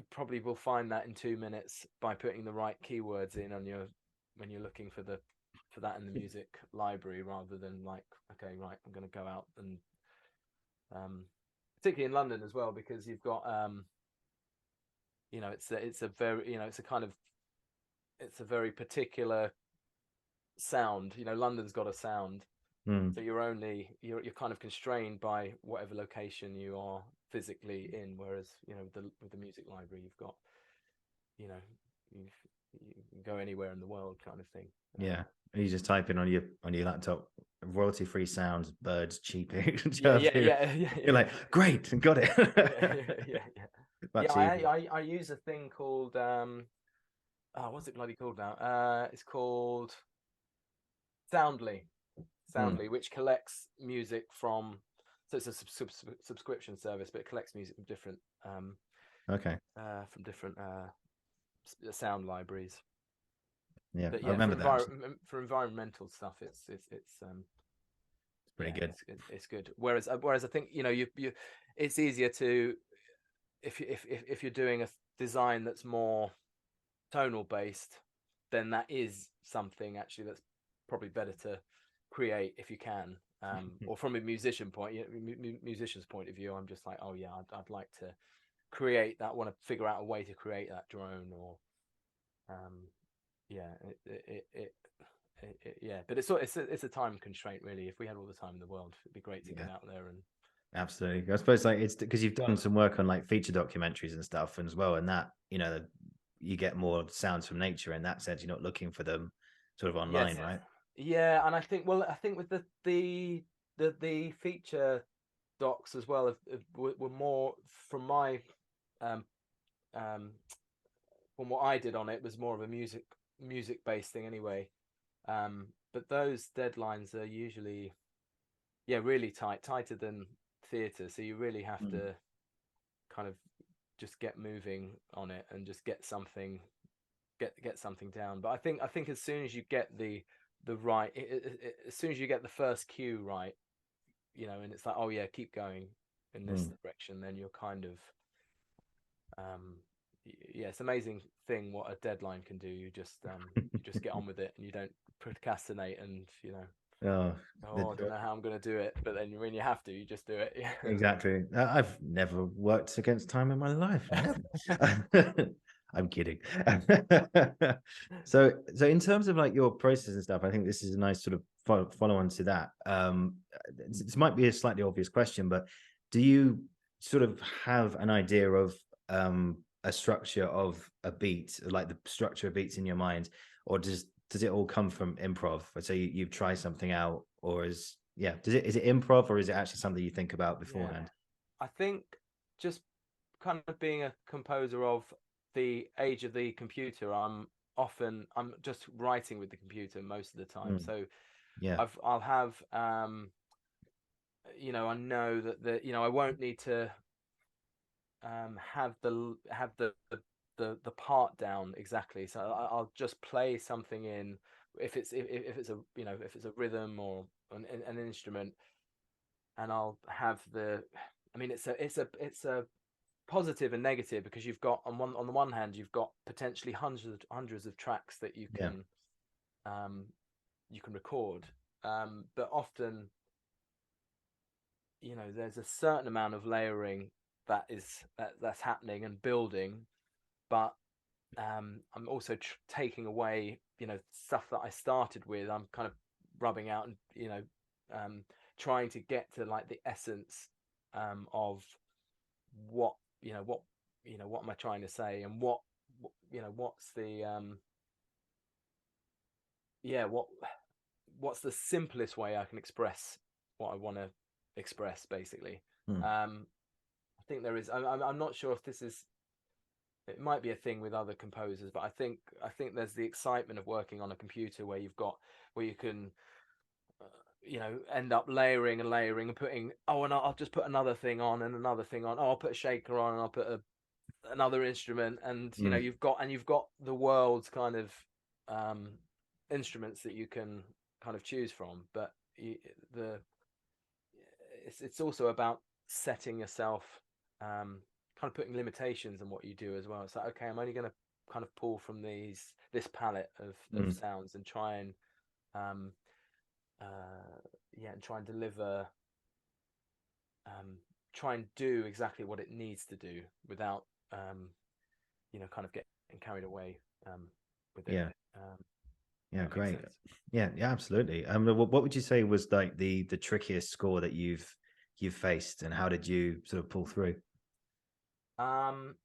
probably will find that in 2 minutes by putting the right keywords in on your, when you're looking for that in the music library, rather than like, okay, right, I'm going to go out and particularly in London as well, because you've got it's a very, it's a very particular sound. London's got a sound. So you're kind of constrained by whatever location you are physically in, whereas with the music library, you've got, you can go anywhere in the world, kind of thing. Yeah, you just type in on your laptop, royalty-free sounds, birds cheeping. You're like, great, got it. I use a thing called what's it bloody called now? It's called Soundly, which collects music from. So it's a subscription service, but it collects music from different from different sound libraries. Yeah, but I remember that. For environmental stuff, it's pretty good. It's good. Whereas I think you it's easier to, if you're doing a design that's more tonal based, then that is something actually that's probably better to create if you can. Or from a musician's point of view, I'm just like, oh yeah, I'd like to create that. Want to figure out a way to create that drone, or but it's a time constraint, really. If we had all the time in the world, it'd be great to get out there and. Absolutely. I suppose like it's because you've done some work on like feature documentaries and stuff as well, and that you get more sounds from nature in that sense. You're not looking for them sort of online, right? Yeah, and I think with the feature docs as well were more from my from what I did on it, was more of a music based thing anyway. But those deadlines are usually really tighter than theatre, so you really have to kind of just get moving on it and just get something down. But I think as soon as you get the right, as soon as you get the first cue right, and it's like, oh yeah, keep going in this direction, then you're kind of it's an amazing thing what a deadline can do. You just get on with it, and you don't procrastinate, and I don't know how I'm going to do it, but then when you have to, you just do it. Exactly. I've never worked against time in my life. I'm kidding. So in terms of like your process and stuff, I think this is a nice sort of follow on to that. This might be a slightly obvious question, but do you sort of have an idea of a structure of a beat, like the structure of beats in your mind, or does it all come from improv? So you try something out, or is it improv, or is it actually something you think about Yeah, beforehand? I think just kind of being a composer of the age of the computer, I'm just writing with the computer most of the time. Mm, So yeah, I'll have I know that I won't need to have the part down exactly. So I'll just play something in if it's a if it's a rhythm or an instrument, and I'll have the. I mean, it's a positive and negative, because you've got on the one hand you've got potentially hundreds of tracks that yeah, um, you can record, but often there's a certain amount of layering that's happening and building, but I'm also taking away stuff that I started with. I'm kind of rubbing out and um, trying to get to like the essence of what what am I trying to say, and what's the yeah what's the simplest way I can express what I want to express, basically. mm, I think there is. I'm not sure if this is. It might be a thing with other composers, but I think there's the excitement of working on a computer where you can end up layering and layering and putting, and I'll just put another thing on and another thing on. I'll put a shaker on and I'll put another instrument, and mm, you've got the world's kind of um, instruments that you can kind of choose from. But the it's also about setting yourself, kind of putting limitations on what you do as well. It's like, okay, I'm only going to kind of pull from this palette of mm, sounds and try and um, and try and deliver, um, try and do exactly what it needs to do without kind of getting carried away with it. yeah. Yeah, That makes great. sense. Yeah, absolutely. What would you say was like the trickiest score that you've faced, and how did you sort of pull through? Um,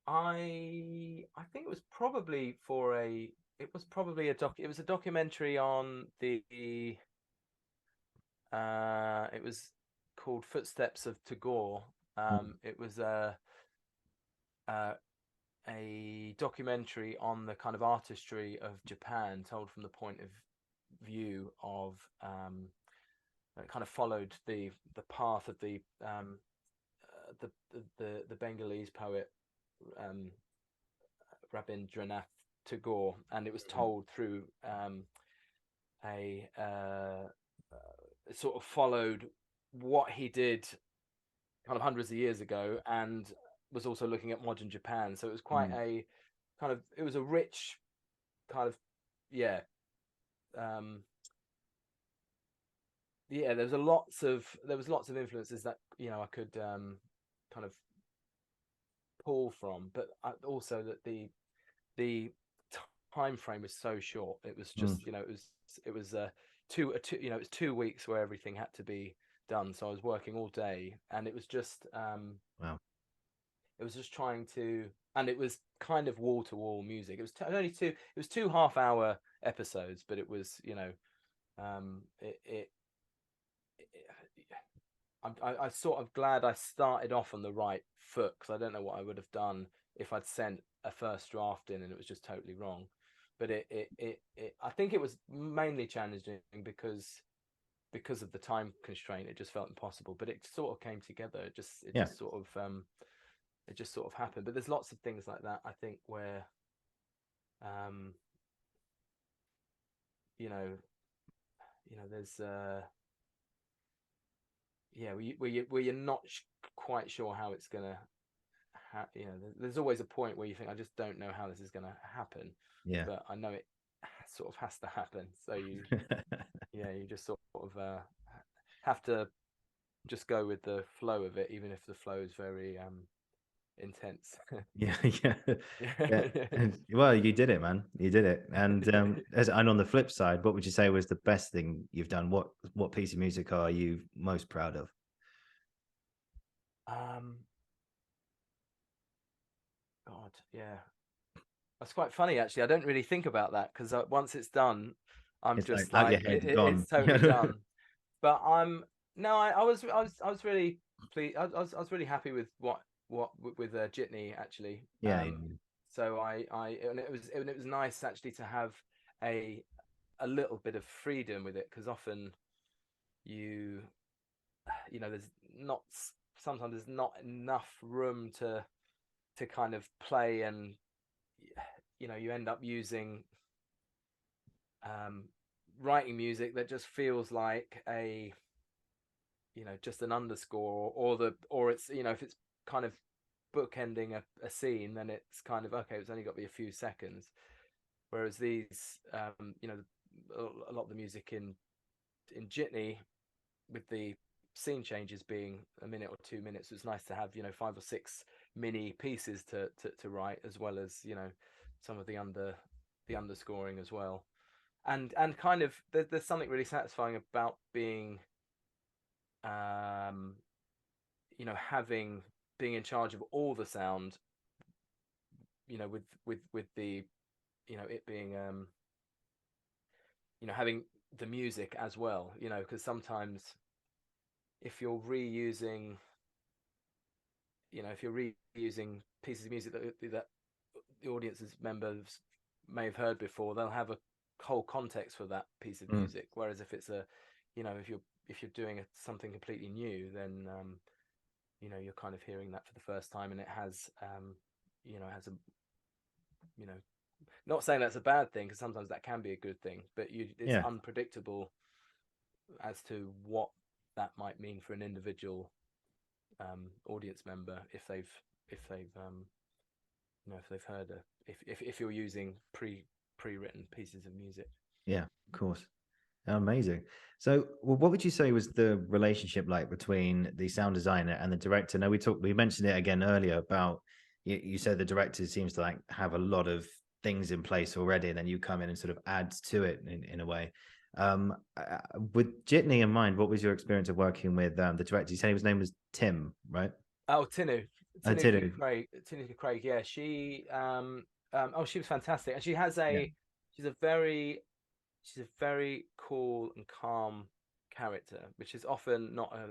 I think it was probably it was a documentary on the it was called Footsteps of Tagore. Mm, It was uh, a documentary on the kind of artistry of Japan, told from the point of view of it kind of followed the path of the Bengalese poet um, Rabindranath Tagore, and it was mm, told through a sort of followed what he did kind of hundreds of years ago, and was also looking at modern Japan. So it was quite mm, a kind of it was a rich kind of yeah um, there was lots of influences that I could kind of pull from, but also that the time frame was so short. It was mm. just it was it was 2 weeks where everything had to be done. So I was working all day, and Wow. it was just trying to, and it was kind of wall to wall music. It was only two. It was 2 half-hour episodes, but it was um, it, it, it I'm sort of glad I started off on the right foot, because I don't know what I would have done if I'd sent a first draft in and it was just totally wrong. But I think it was mainly challenging because of the time constraint. It just felt impossible, but it sort of came together. Yeah, It just sort of happened. But there's lots of things like that, I think, where um you know there's where you're not quite sure how it's gonna there's always a point where you think, I just don't know how this is gonna happen, yeah. but I know it sort of has to happen. So you just sort of have to just go with the flow of it, even if the flow is very intense. Yeah, yeah, yeah. Yeah. Well, you did it, man. You did it. And and on the flip side, what would you say was the best thing you've done? What piece of music are you most proud of? um God, yeah, that's quite funny actually. I don't really think about that because once it's done, I'm It's like just out your like head, gone. it's totally done. But no, I was really pleased. I was really happy with with Jitney actually. Yeah, yeah, So I and it was nice actually to have a a little bit of freedom with it, because often you there's not sometimes there's not enough room to kind of play, and you end up using um writing music that just feels like a just an underscore, or it's if it's kind of bookending a scene, then it's kind of okay, it's only got to be a few seconds. Whereas these a lot of the music in Jitney, with the scene changes being a minute or 2 minutes, it's nice to have 5 or 6 mini pieces to write, as well as some of the underscoring as well. And kind of there's something really satisfying about being um having being in charge of all the sound, with the it being having the music as well, because sometimes if you're reusing if you're reusing pieces of music that the audience's members may have heard before, they'll have a whole context for that piece of mm, music. Whereas if it's if you're doing something completely new, then you're kind of hearing that for the first time, and it has has a you know not saying that's a bad thing, because sometimes that can be a good thing, but it's yeah, unpredictable as to what that might mean for an individual audience member, if they've if they've heard if you're using pre-written pieces of music. yeah. Of course. Amazing. So, well, what would you say was the relationship like between the sound designer and the director? Now, we mentioned it again earlier about you said the director seems to like have a lot of things in place already, and then you come in and sort of add to it in a way. With Jitney in mind, what was your experience of working with the director? You said his name was Tim, right? Oh, Tinu, Tinu. Tinu Craig. Yeah, oh, she was fantastic, and Yeah. she's a very cool and calm character, which is often not a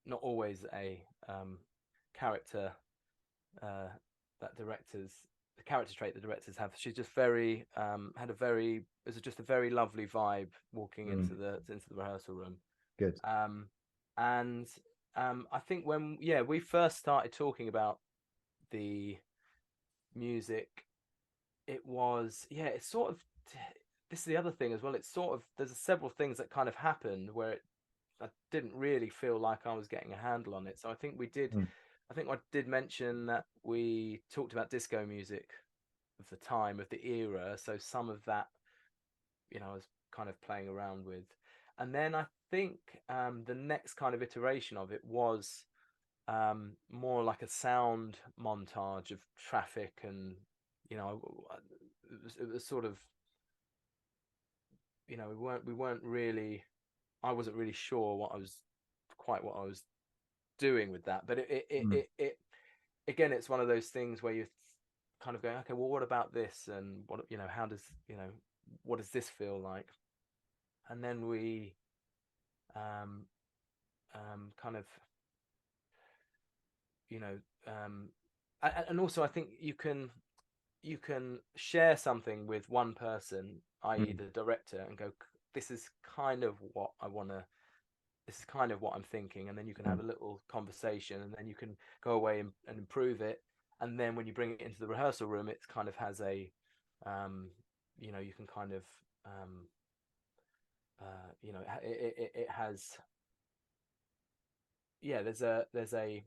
not always a character uh, that directors the character trait that directors have. She's just very had a very it was just a very lovely vibe walking Mm, into the rehearsal room. good. Um, and I think when we first started talking about the music, it was it's sort of this is the other thing as well. It's sort of there's several things that kind of happened where I didn't really feel like I was getting a handle on it. So I think Mm, I did mention that we talked about disco music of the time, of the era. So some of that, I was kind of playing around with. And then I think the next kind of iteration of it was more like a sound montage of traffic, and it was sort of we weren't really I wasn't really sure what I was doing with that. But mm, it again, it's one of those things where you're kind of going, okay, well, what about this, and what how does what does this feel like? And then we um kind of you know um and also I think you can share something with one person, i.e. mm, the director, and go, this is kind of what I want to this is kind of what I'm thinking, and then you can have mm, a little conversation, and then you can go away and improve it, and then when you bring it into the rehearsal room, it kind of has a you can kind of um it has there's a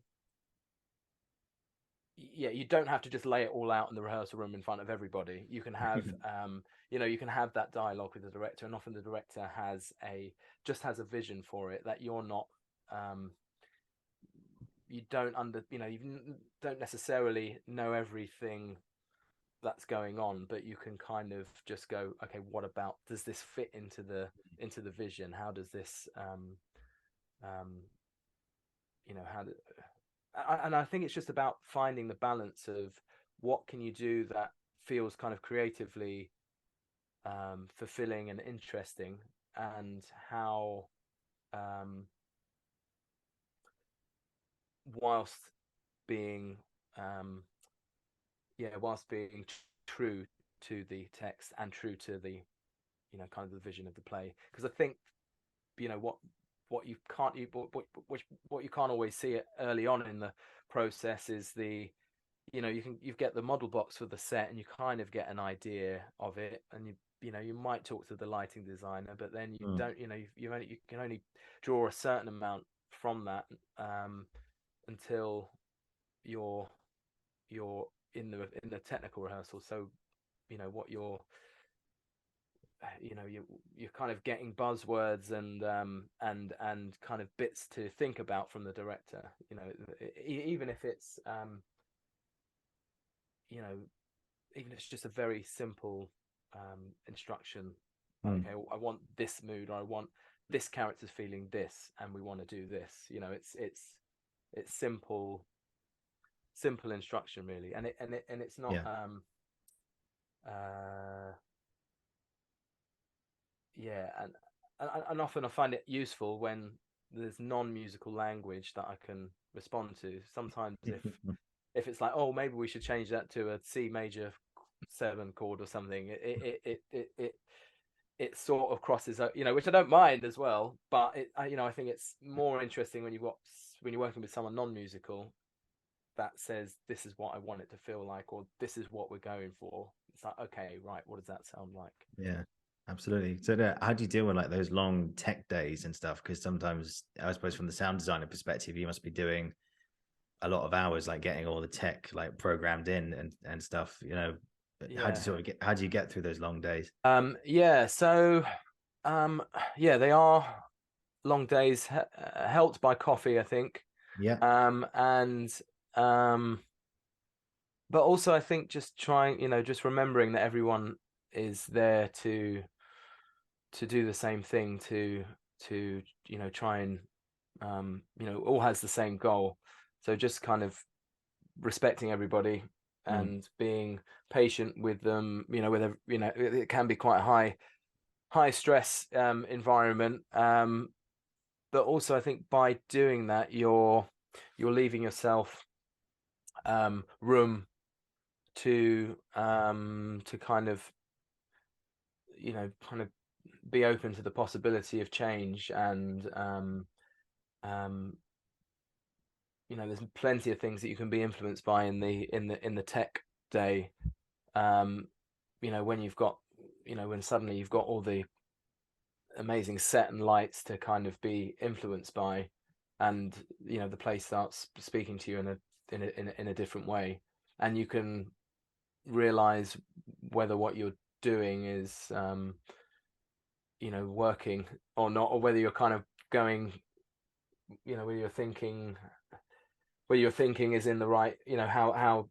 you don't have to just lay it all out in the rehearsal room in front of everybody. You can have you can have that dialogue with the director, and often the director has a vision for it that you're not um don't necessarily know everything that's going on, but you can kind of just go, okay, what about, does this fit into the vision? How does this and I think it's just about finding the balance of what can you do that feels kind of creatively fulfilling and interesting, and how whilst being true to the text and true to the kind of the vision of the play. Because I think what you can't always see it early on in the process is you get the model box for the set, and you kind of get an idea of it, and you might talk to the lighting designer, but then you don't, you can only draw a certain amount from that until you're in the technical rehearsal. So what you're kind of getting buzzwords and kind of bits to think about from the director, even if it's even if it's just a very simple instruction. Okay, I want this mood, or I want this character's feeling this, and we want to do this. It's simple instruction, really, and it's not and often I find it useful when there's non-musical language that I can respond to. Sometimes if it's like, oh, maybe we should change that to a C major 7 chord or something, it sort of crosses, which I don't mind as well, but I think it's more interesting when you're working with someone non-musical that says, this is what I want it to feel like, or this is what we're going for. It's like, okay, right, what does that sound like? Yeah, absolutely. So how do you deal with like those long tech days and stuff? Because sometimes, I suppose, from the sound designer perspective, you must be doing a lot of hours, like getting all the tech like programmed in and stuff. How do you get through those long days? So they are long days, helped by coffee, I think. But also I think just trying, just remembering that everyone is there to do the same thing, to try and all has the same goal. So just kind of respecting everybody and being patient with them, it can be quite a high stress environment, but also I think by doing that you're leaving yourself room to kind of be open to the possibility of change, and there's plenty of things that you can be influenced by in the tech day. When you've got when suddenly you've got all the amazing set and lights to kind of be influenced by, and the play starts speaking to you in a different way, and you can realize whether what you're doing is working or not, or whether you're kind of going, whether your thinking is in the right, how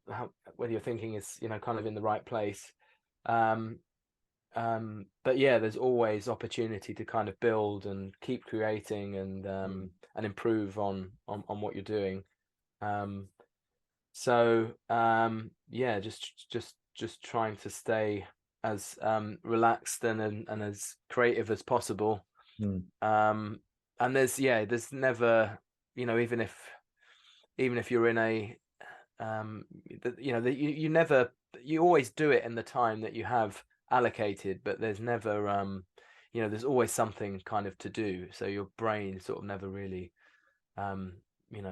whether your thinking is kind of in the right place. But yeah, there's always opportunity to kind of build and keep creating and improve on what you're doing. Yeah, just trying to stay as relaxed and as creative as possible. And there's never, even if you're in a you always do it in the time that you have allocated, but there's never there's always something kind of to do, so your brain sort of never really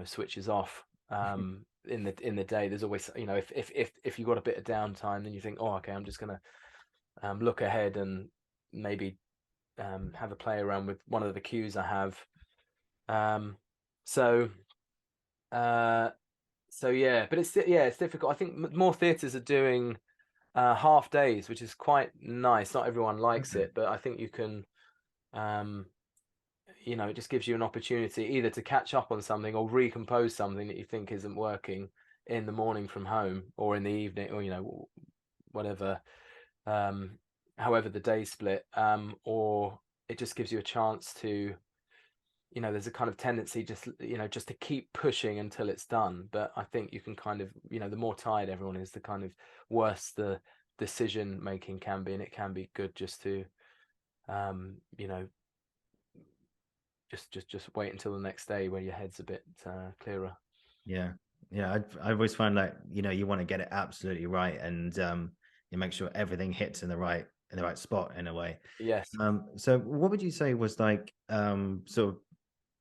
switches off. In the day there's always, if you've got a bit of downtime, then you think, oh, okay, I'm just gonna look ahead and maybe have a play around with one of the cues I have. Yeah, but it's difficult. I think more theatres are doing half days, which is quite nice. Not everyone likes it, but I think you can you know, it just gives you an opportunity either to catch up on something or recompose something that you think isn't working in the morning from home, or in the evening, or, you know, whatever, however the day split, or it just gives you a chance to, you know, there's a kind of tendency just, you know, just to keep pushing until it's done. But I think you can kind of, you know, the more tired everyone is, the kind of worse the decision making can be, and it can be good just to, you know, just wait until the next day where your head's a bit clearer. Yeah, yeah. I always find like, you know, you want to get it absolutely right, and you make sure everything hits in the right spot in a way. Yes. So what would you say was like sort of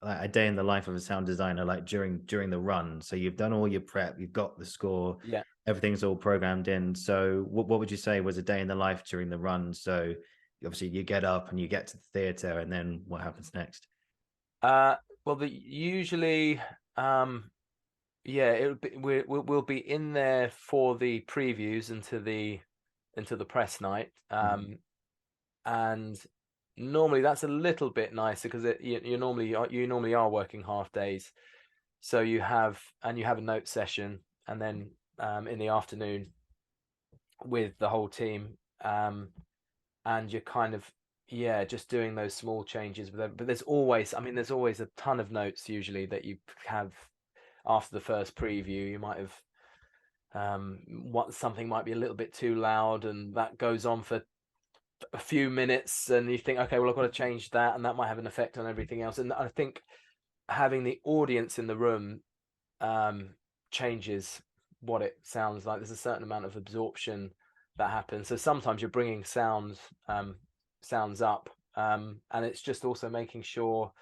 like a day in the life of a sound designer, like during the run? So you've done all your prep, you've got the score, Yeah. everything's all programmed in. So what would you say was a day in the life during the run? So obviously you get up and you get to the theater, and then what happens next? Well, usually, yeah, we'll be in there for the previews into the press night, Mhm. and normally that's a little bit nicer because you normally are working half days, so you have a note session, and then in the afternoon with the whole team, and you're kind of, yeah, just doing those small changes with them. But there's always, I mean, there's always a ton of notes usually that you have after the first preview. You might have what something might be a little bit too loud, and that goes on for a few minutes, and you think, okay, well, I've got to change that, and that might have an effect on everything else. And I think having the audience in the room changes what it sounds like. There's a certain amount of absorption that happens. So sometimes you're bringing sounds up, and it's just also making sure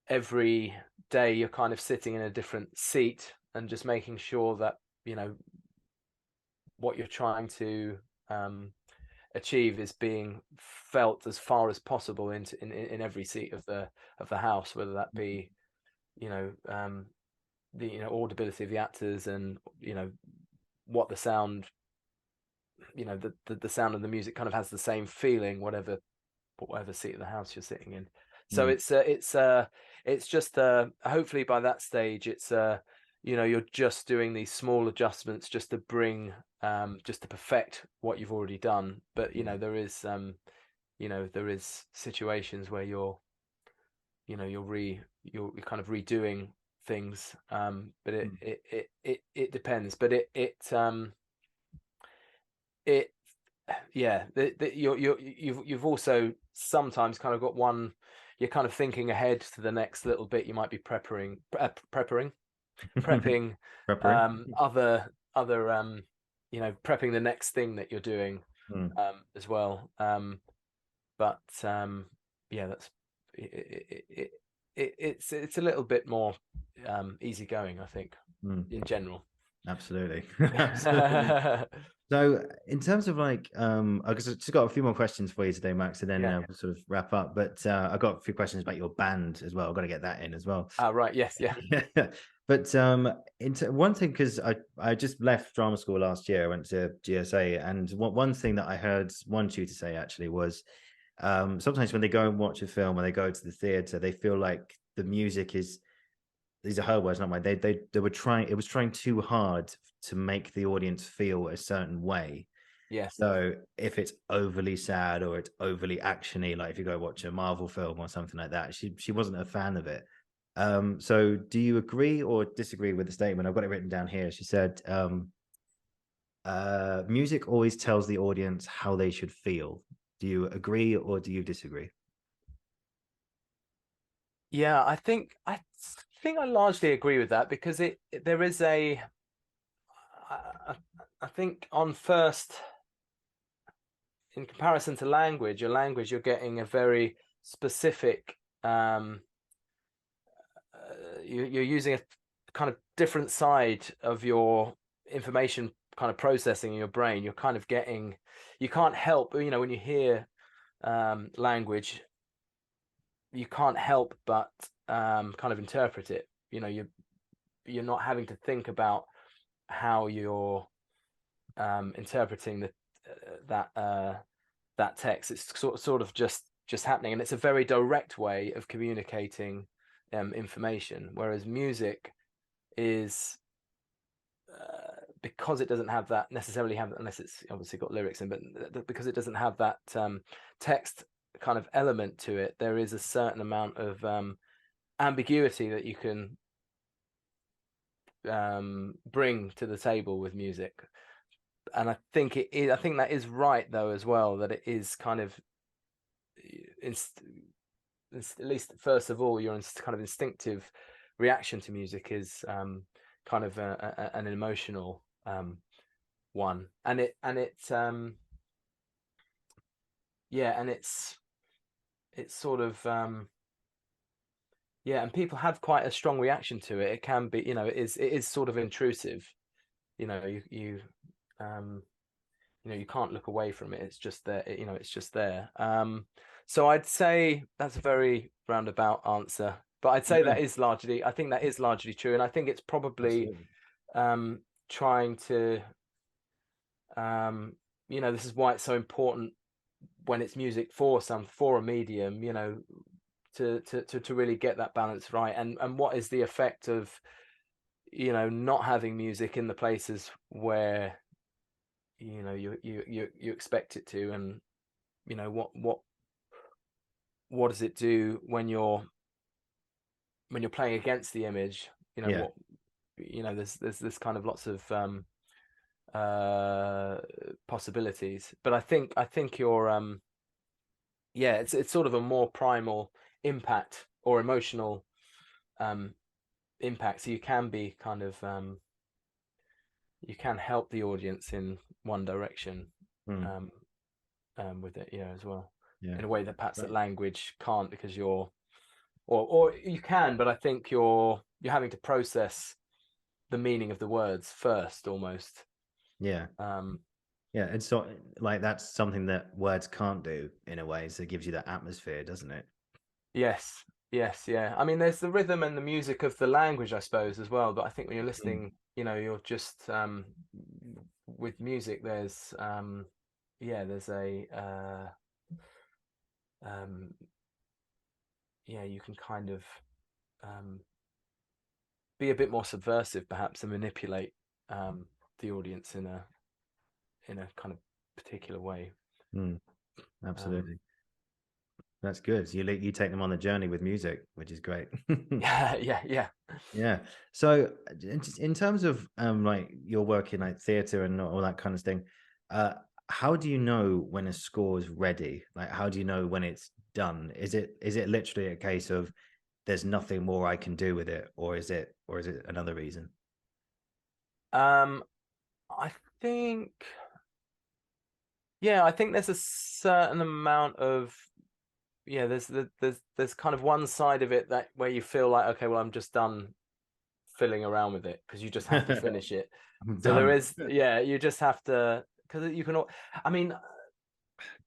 every day you're kind of sitting in a different seat, and just making sure that, you know, what you're trying to achieve is being felt as far as possible in every seat of the house, whether that be, you know, the, you know, audibility of the actors, and, you know, what the sound, you know, the sound of the music kind of has the same feeling, whatever seat of the house you're sitting in. So Mm. it's just hopefully by that stage it's you know, you're just doing these small adjustments just to bring just to perfect what you've already done. But you know, there is you know, there is situations where you're, you know, you're kind of redoing things, but Mm. it depends. But it yeah, you've also sometimes kind of got one, you're kind of thinking ahead to the next little bit. You might be prepping Preparing. other you know, prepping the next thing that you're doing Mm. as well. But yeah, that's it's a little bit more easygoing, I think, Mm. in general. Absolutely. Absolutely. So in terms of like I guess I've just got a few more questions for you today, Max, and then Yeah. we'll sort of wrap up. But I've got a few questions about your band as well. I've got to get that in as well. Ah, right. Yes. Yeah. Yeah. But one thing, because I just left drama school last year. I went to GSA, and one thing that I heard one tutor say actually was sometimes when they go and watch a film, when they go to the theater, they feel like the music is, these are her words, not mine. They were trying, it was trying too hard to make the audience feel a certain way. Yes. So if it's overly sad or it's overly actiony, like if you go watch a Marvel film or something like that, she wasn't a fan of it. So do you agree or disagree with the statement? I've got it written down here. She said, music always tells the audience how they should feel. Do you agree or do you disagree? Yeah, I think I largely agree with that, because there is a I, I I think on first, in comparison to language, you're getting a very specific you're using a kind of different side of your information kind of processing in your brain. You're kind of getting, you can't help, you know, when you hear language, you can't help but kind of interpret it. You know, you're not having to think about how you're interpreting that that text. It's sort of just happening, and it's a very direct way of communicating information, whereas music is because it doesn't have that necessarily have, unless it's obviously got lyrics in, but because it doesn't have that text kind of element to it, there is a certain amount of ambiguity that you can bring to the table with music. And I think I think that is right though as well, that it is kind of at least first of all, your kind of instinctive reaction to music is kind of an emotional one, and it's sort of and people have quite a strong reaction to it. It can be, it is sort of intrusive. You can't look away from it. It's just there. It's just there. So I'd say that's a very roundabout answer, but I'd say I think that is largely true, and I think it's probably trying to this is why it's so important when it's music for a medium, to really get that balance right, and what is the effect of not having music in the places where you expect it to, and what does it do when you're playing against the image, there's kind of lots of possibilities, but I think you're it's sort of a more primal impact or emotional impact, so you can be kind of you can help the audience in one direction with it as well, in a way that perhaps that language can't, because you're or you can, but I think you're having to process the meaning of the words first almost. It's so, like, that's something that words can't do in a way, so it gives you that atmosphere, doesn't it? Yes, yeah. I mean, there's the rhythm and the music of the language, I suppose, as well, but I think when you're listening, you're just with music, there's there's a you can kind of be a bit more subversive perhaps, and manipulate the audience in a kind of particular way. Absolutely. That's good. You take them on the journey with music, which is great. Yeah. So in terms of like your work in like theatre and all that kind of thing, how do you know when a score is ready? Like, how do you know when it's done? Is it literally a case of there's nothing more I can do with it, or is it another reason? I think there's a certain amount of there's kind of one side of it that where you feel like, okay, well, I'm just done fiddling around with it, because you just have to finish it. So there is you just have to, because you can, I mean,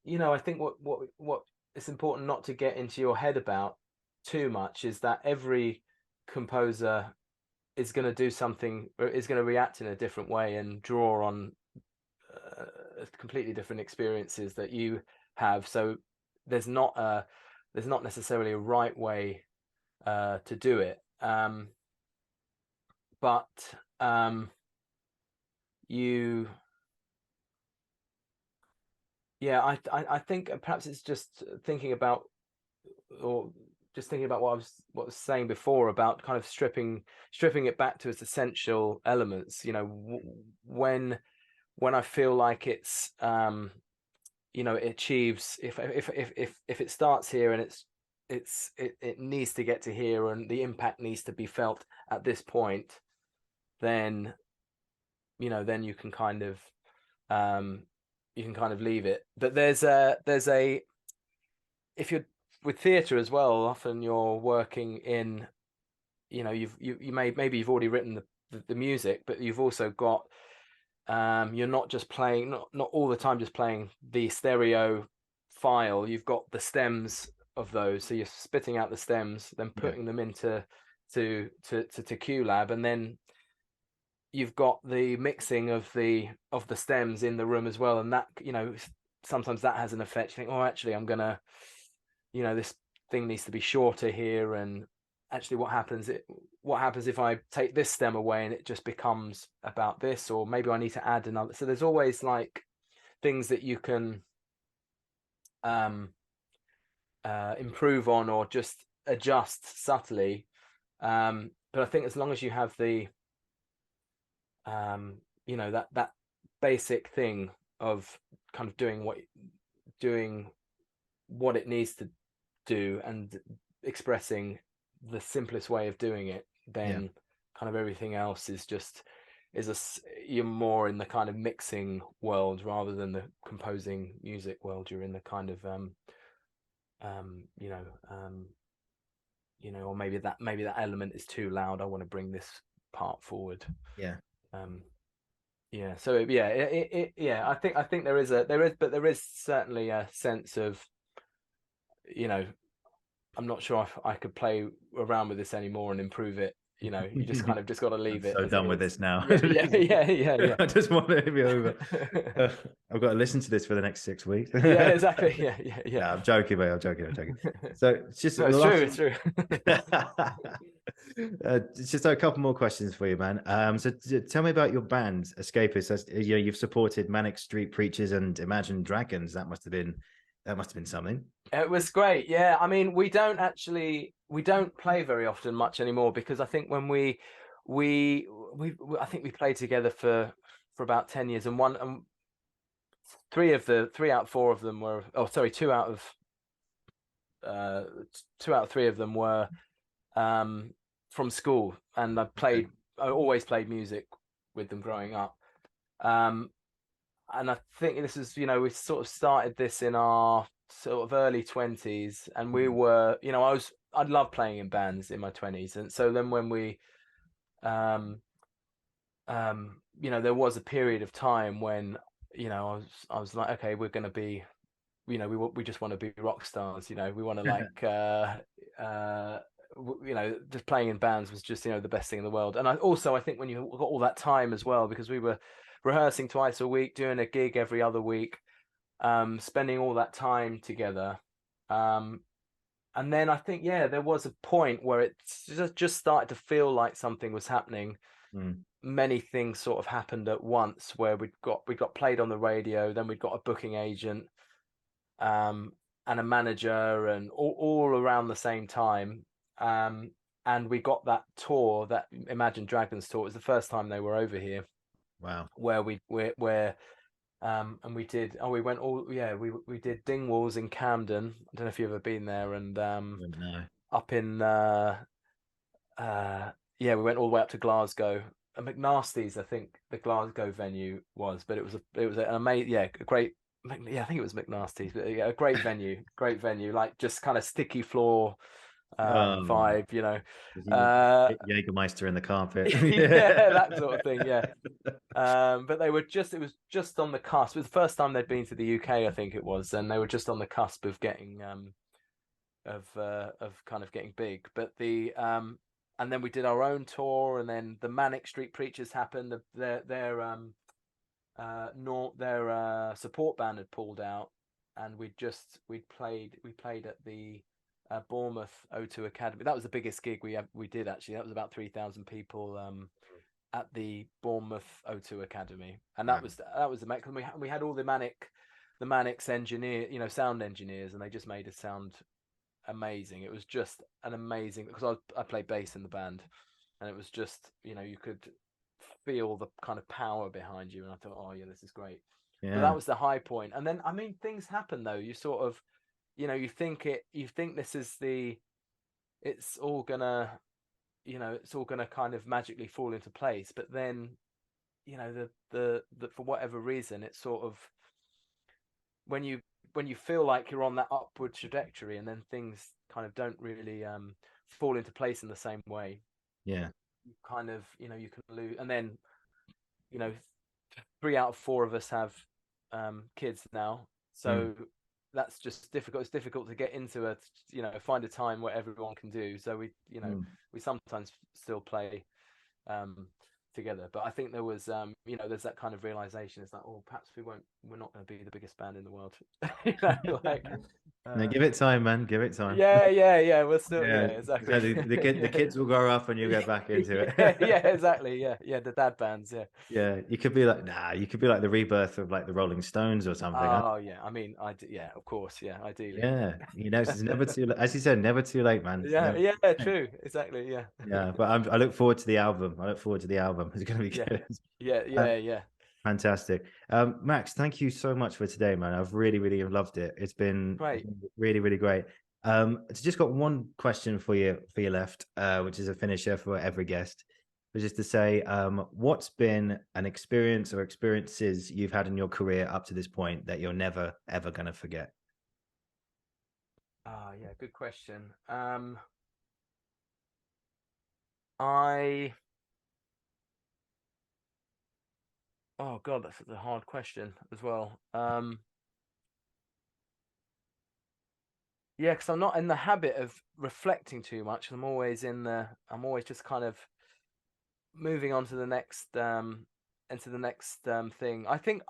I think what it's important not to get into your head about too much is that every composer is going to do something, or is going to react in a different way and draw on completely different experiences that you have. So there's not necessarily a right way to do it, but I think perhaps it's just thinking about what I was saying before about kind of stripping it back to its essential elements. When I feel like it's it achieves, if it starts here and it needs to get to here, and the impact needs to be felt at this point, then you can kind of leave it. But there's a if you're with theatre as well, often you're working in, maybe you've already written the music, but you've also got you're not just playing, not all the time just playing the stereo file. You've got the stems of those, so you're spitting out the stems, then putting them into to QLab, and then you've got the mixing of the stems in the room as well, and that sometimes that has an effect. You think, oh, actually, I'm gonna this thing needs to be shorter here, and actually what happens if I take this stem away and it just becomes about this, or maybe I need to add another. So there's always like things that you can improve on or just adjust subtly. But I think as long as you have the that basic thing of kind of doing what it needs to do and expressing the simplest way of doing it, then kind of everything else you're more in the kind of mixing world rather than the composing music world. You're in the kind of or maybe that element is too loud, I want to bring this part forward. I think there is certainly a sense of, I'm not sure if I could play around with this anymore and improve it. You just kind of got to leave it. So done with this now. Yeah. I just want it to be over. I've got to listen to this for the next 6 weeks. Yeah, exactly. Yeah. No, I'm joking, mate. I'm joking. So it's just it's true. Just a couple more questions for you, man. So tell me about your band, Escapists. You've supported Manic Street Preachers and Imagine Dragons. That must have been something. It was great. Yeah, I mean, we don't play very often much anymore, because I think when we played together for about 10 years, and three out of four of them were, two out of three of them were from school, and I always played music with them growing up. And I think this is, we sort of started this in our sort of early 20s, and we were, I'd love playing in bands in my 20s. And so then when we, there was a period of time when, I was like, okay, we're going to be, we just want to be rock stars, we want to just playing in bands was just, the best thing in the world. And I think when you got all that time as well, because we were rehearsing twice a week, doing a gig every other week, spending all that time together. And then I think, there was a point where it just started to feel like something was happening. Many things sort of happened at once, where we got played on the radio, then we got a booking agent, and a manager, and all around the same time. And we got that tour, that Imagine Dragons tour. It was the first time they were over here. Wow. Where and we did we did Dingwalls in Camden. I don't know if you've ever been there. And No. up in we went all the way up to Glasgow, and McNasty's, I think the Glasgow venue was, but it was an amazing, a great, I think it was McNasty's, but a great venue, like just kind of sticky floor vibe, Jägermeister in the carpet. that sort of thing. But it was just on the cusp. It was the first time they'd been to the UK, I think it was, and they were just on the cusp of getting of kind of getting big. But and then we did our own tour, and then the Manic Street Preachers happened. Their support band had pulled out, and we played at the Bournemouth O2 Academy. That was the biggest gig we did, actually. That was about 3,000 people at the Bournemouth O2 Academy, and that was the Manic. We had all the Manic's engineer, sound engineers, and they just made it sound amazing. It was just an amazing, because I played bass in the band, and it was just, you could feel the kind of power behind you, and I thought, oh yeah, this is great. But that was the high point. And then, I mean, things happen though. You sort of, you think this is it's all gonna kind of magically fall into place. But then, the for whatever reason, it's sort of, when you feel like you're on that upward trajectory, and then things kind of don't really fall into place in the same way. You kind of, you can lose. And then, 3 out of 4 of us have kids now, so that's just difficult. It's difficult to get into find a time where everyone can do. So we sometimes still play together, but I think there was there's that kind of realization. It's like, oh, perhaps we won't we're not going to be the biggest band in the world. You know, like, Now give it time, man. Give it time. yeah. We're still, Yeah, exactly. exactly. The kids will grow up and you get back into it. Exactly. Yeah. The dad bands. Yeah. Yeah, you could be like, nah, you could be like the rebirth of like the Rolling Stones or something. Oh yeah. I mean, yeah, of course. Yeah, ideally. Yeah, it's never too late. As you said, never too late, man. It's never Yeah. too late. True. Exactly. Yeah. Yeah, but I look forward to the album. I look forward to the album. It's going to be Yeah. good. Yeah. Fantastic. Max, thank you so much for today, man. I've really loved it. It's Great. been really great. It's just got one question for you left, which is a finisher for every guest, which is to say, what's been an experience or experiences you've had in your career up to this point that you're never ever going to forget? Yeah, good question. I Oh God, that's a hard question as well. Yeah, because I'm not in the habit of reflecting too much. I'm always just kind of moving on to the next into the next thing. I think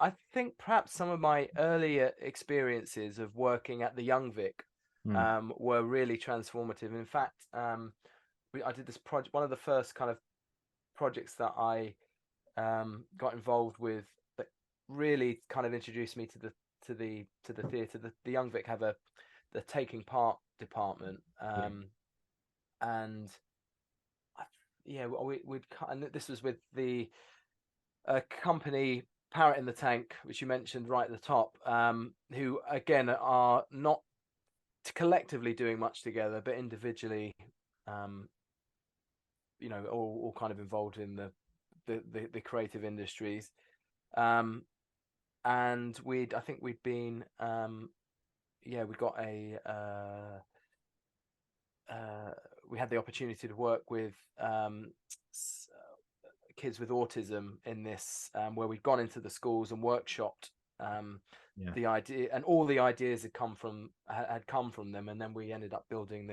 perhaps some of my earlier experiences of working at the Young Vic Hmm. were really transformative. In fact, I did this project, one of the first kind of projects that I got involved with that really kind of introduced me to the theatre. The Young Vic have the taking part department, Yeah. and yeah, and this was with the company Parrot in the Tank, which you mentioned right at the top, who again are not collectively doing much together, but individually, um, all kind of involved in the creative industries. Um, and I think we'd been, we got we had the opportunity to work with kids with autism in this, where we'd gone into the schools and workshopped Yeah. the idea, and all the ideas had come from them, and then we ended up building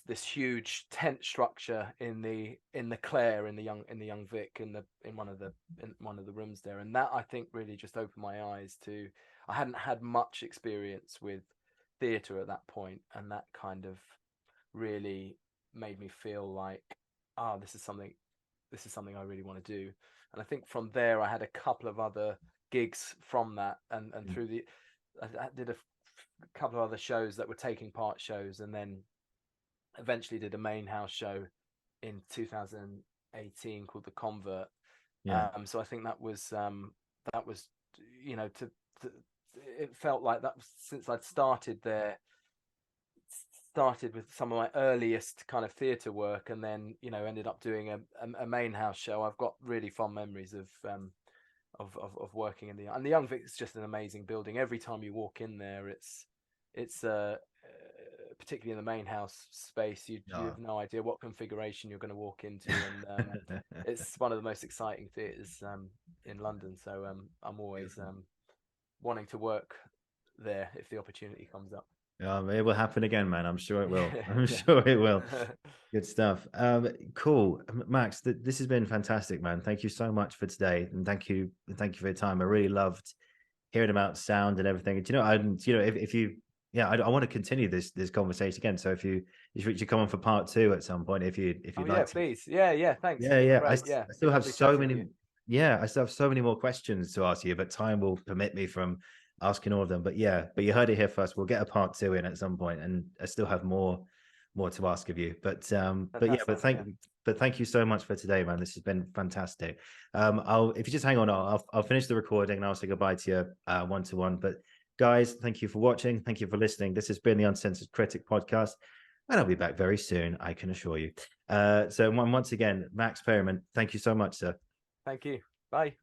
this huge tent structure in the Clare in the Young Vic in one of the rooms there, and that I think really just opened my eyes to. I hadn't had much experience with theatre at that point, and that kind of really made me feel like, this is something I really want to do. And I think from there I had a couple of other gigs from that, and Mm. through I did a couple of other shows that were taking part shows, and then eventually did a main house show in 2018 called The Convert. Yeah. So I think that was it felt like that was, since I'd started there, started with some of my earliest kind of theatre work, and then ended up doing a main house show. I've got really fond memories of working in the Young Vic. Is just an amazing building. Every time you walk in there, it's particularly in the main house space, you Oh. have no idea what configuration you're going to walk into, and it's one of the most exciting theatres in London. So I'm always wanting to work there if the opportunity comes up. It will happen again, man. I'm sure it will. I'm Yeah. sure it will. Good stuff. Cool, Max. This has been fantastic, man. Thank you so much for today, and thank you for your time. I really loved hearing about sound and everything. Do you know? If you, yeah, I want to continue this conversation again. So if you come on for part two at some point, if Oh you'd yeah, like to. please. Yeah. Thanks. Yeah, yeah. Great. Yeah, I still been have lovely so chatting with you. many. Yeah, I still have so many more questions to ask you, but time will permit me from asking all of them. But yeah, but you heard it here first. We'll get a part two in at some point, and I still have more to ask of you. Fantastic. Yeah. But thank you so much for today, man. This has been fantastic. I'll if you just hang on, I'll finish the recording and I'll say goodbye to you one to one. But guys, thank you for watching. Thank you for listening. This has been the Uncensored Critic podcast. And I'll be back very soon, I can assure you. So once again, Max Perryment, thank you so much, sir. Thank you. Bye.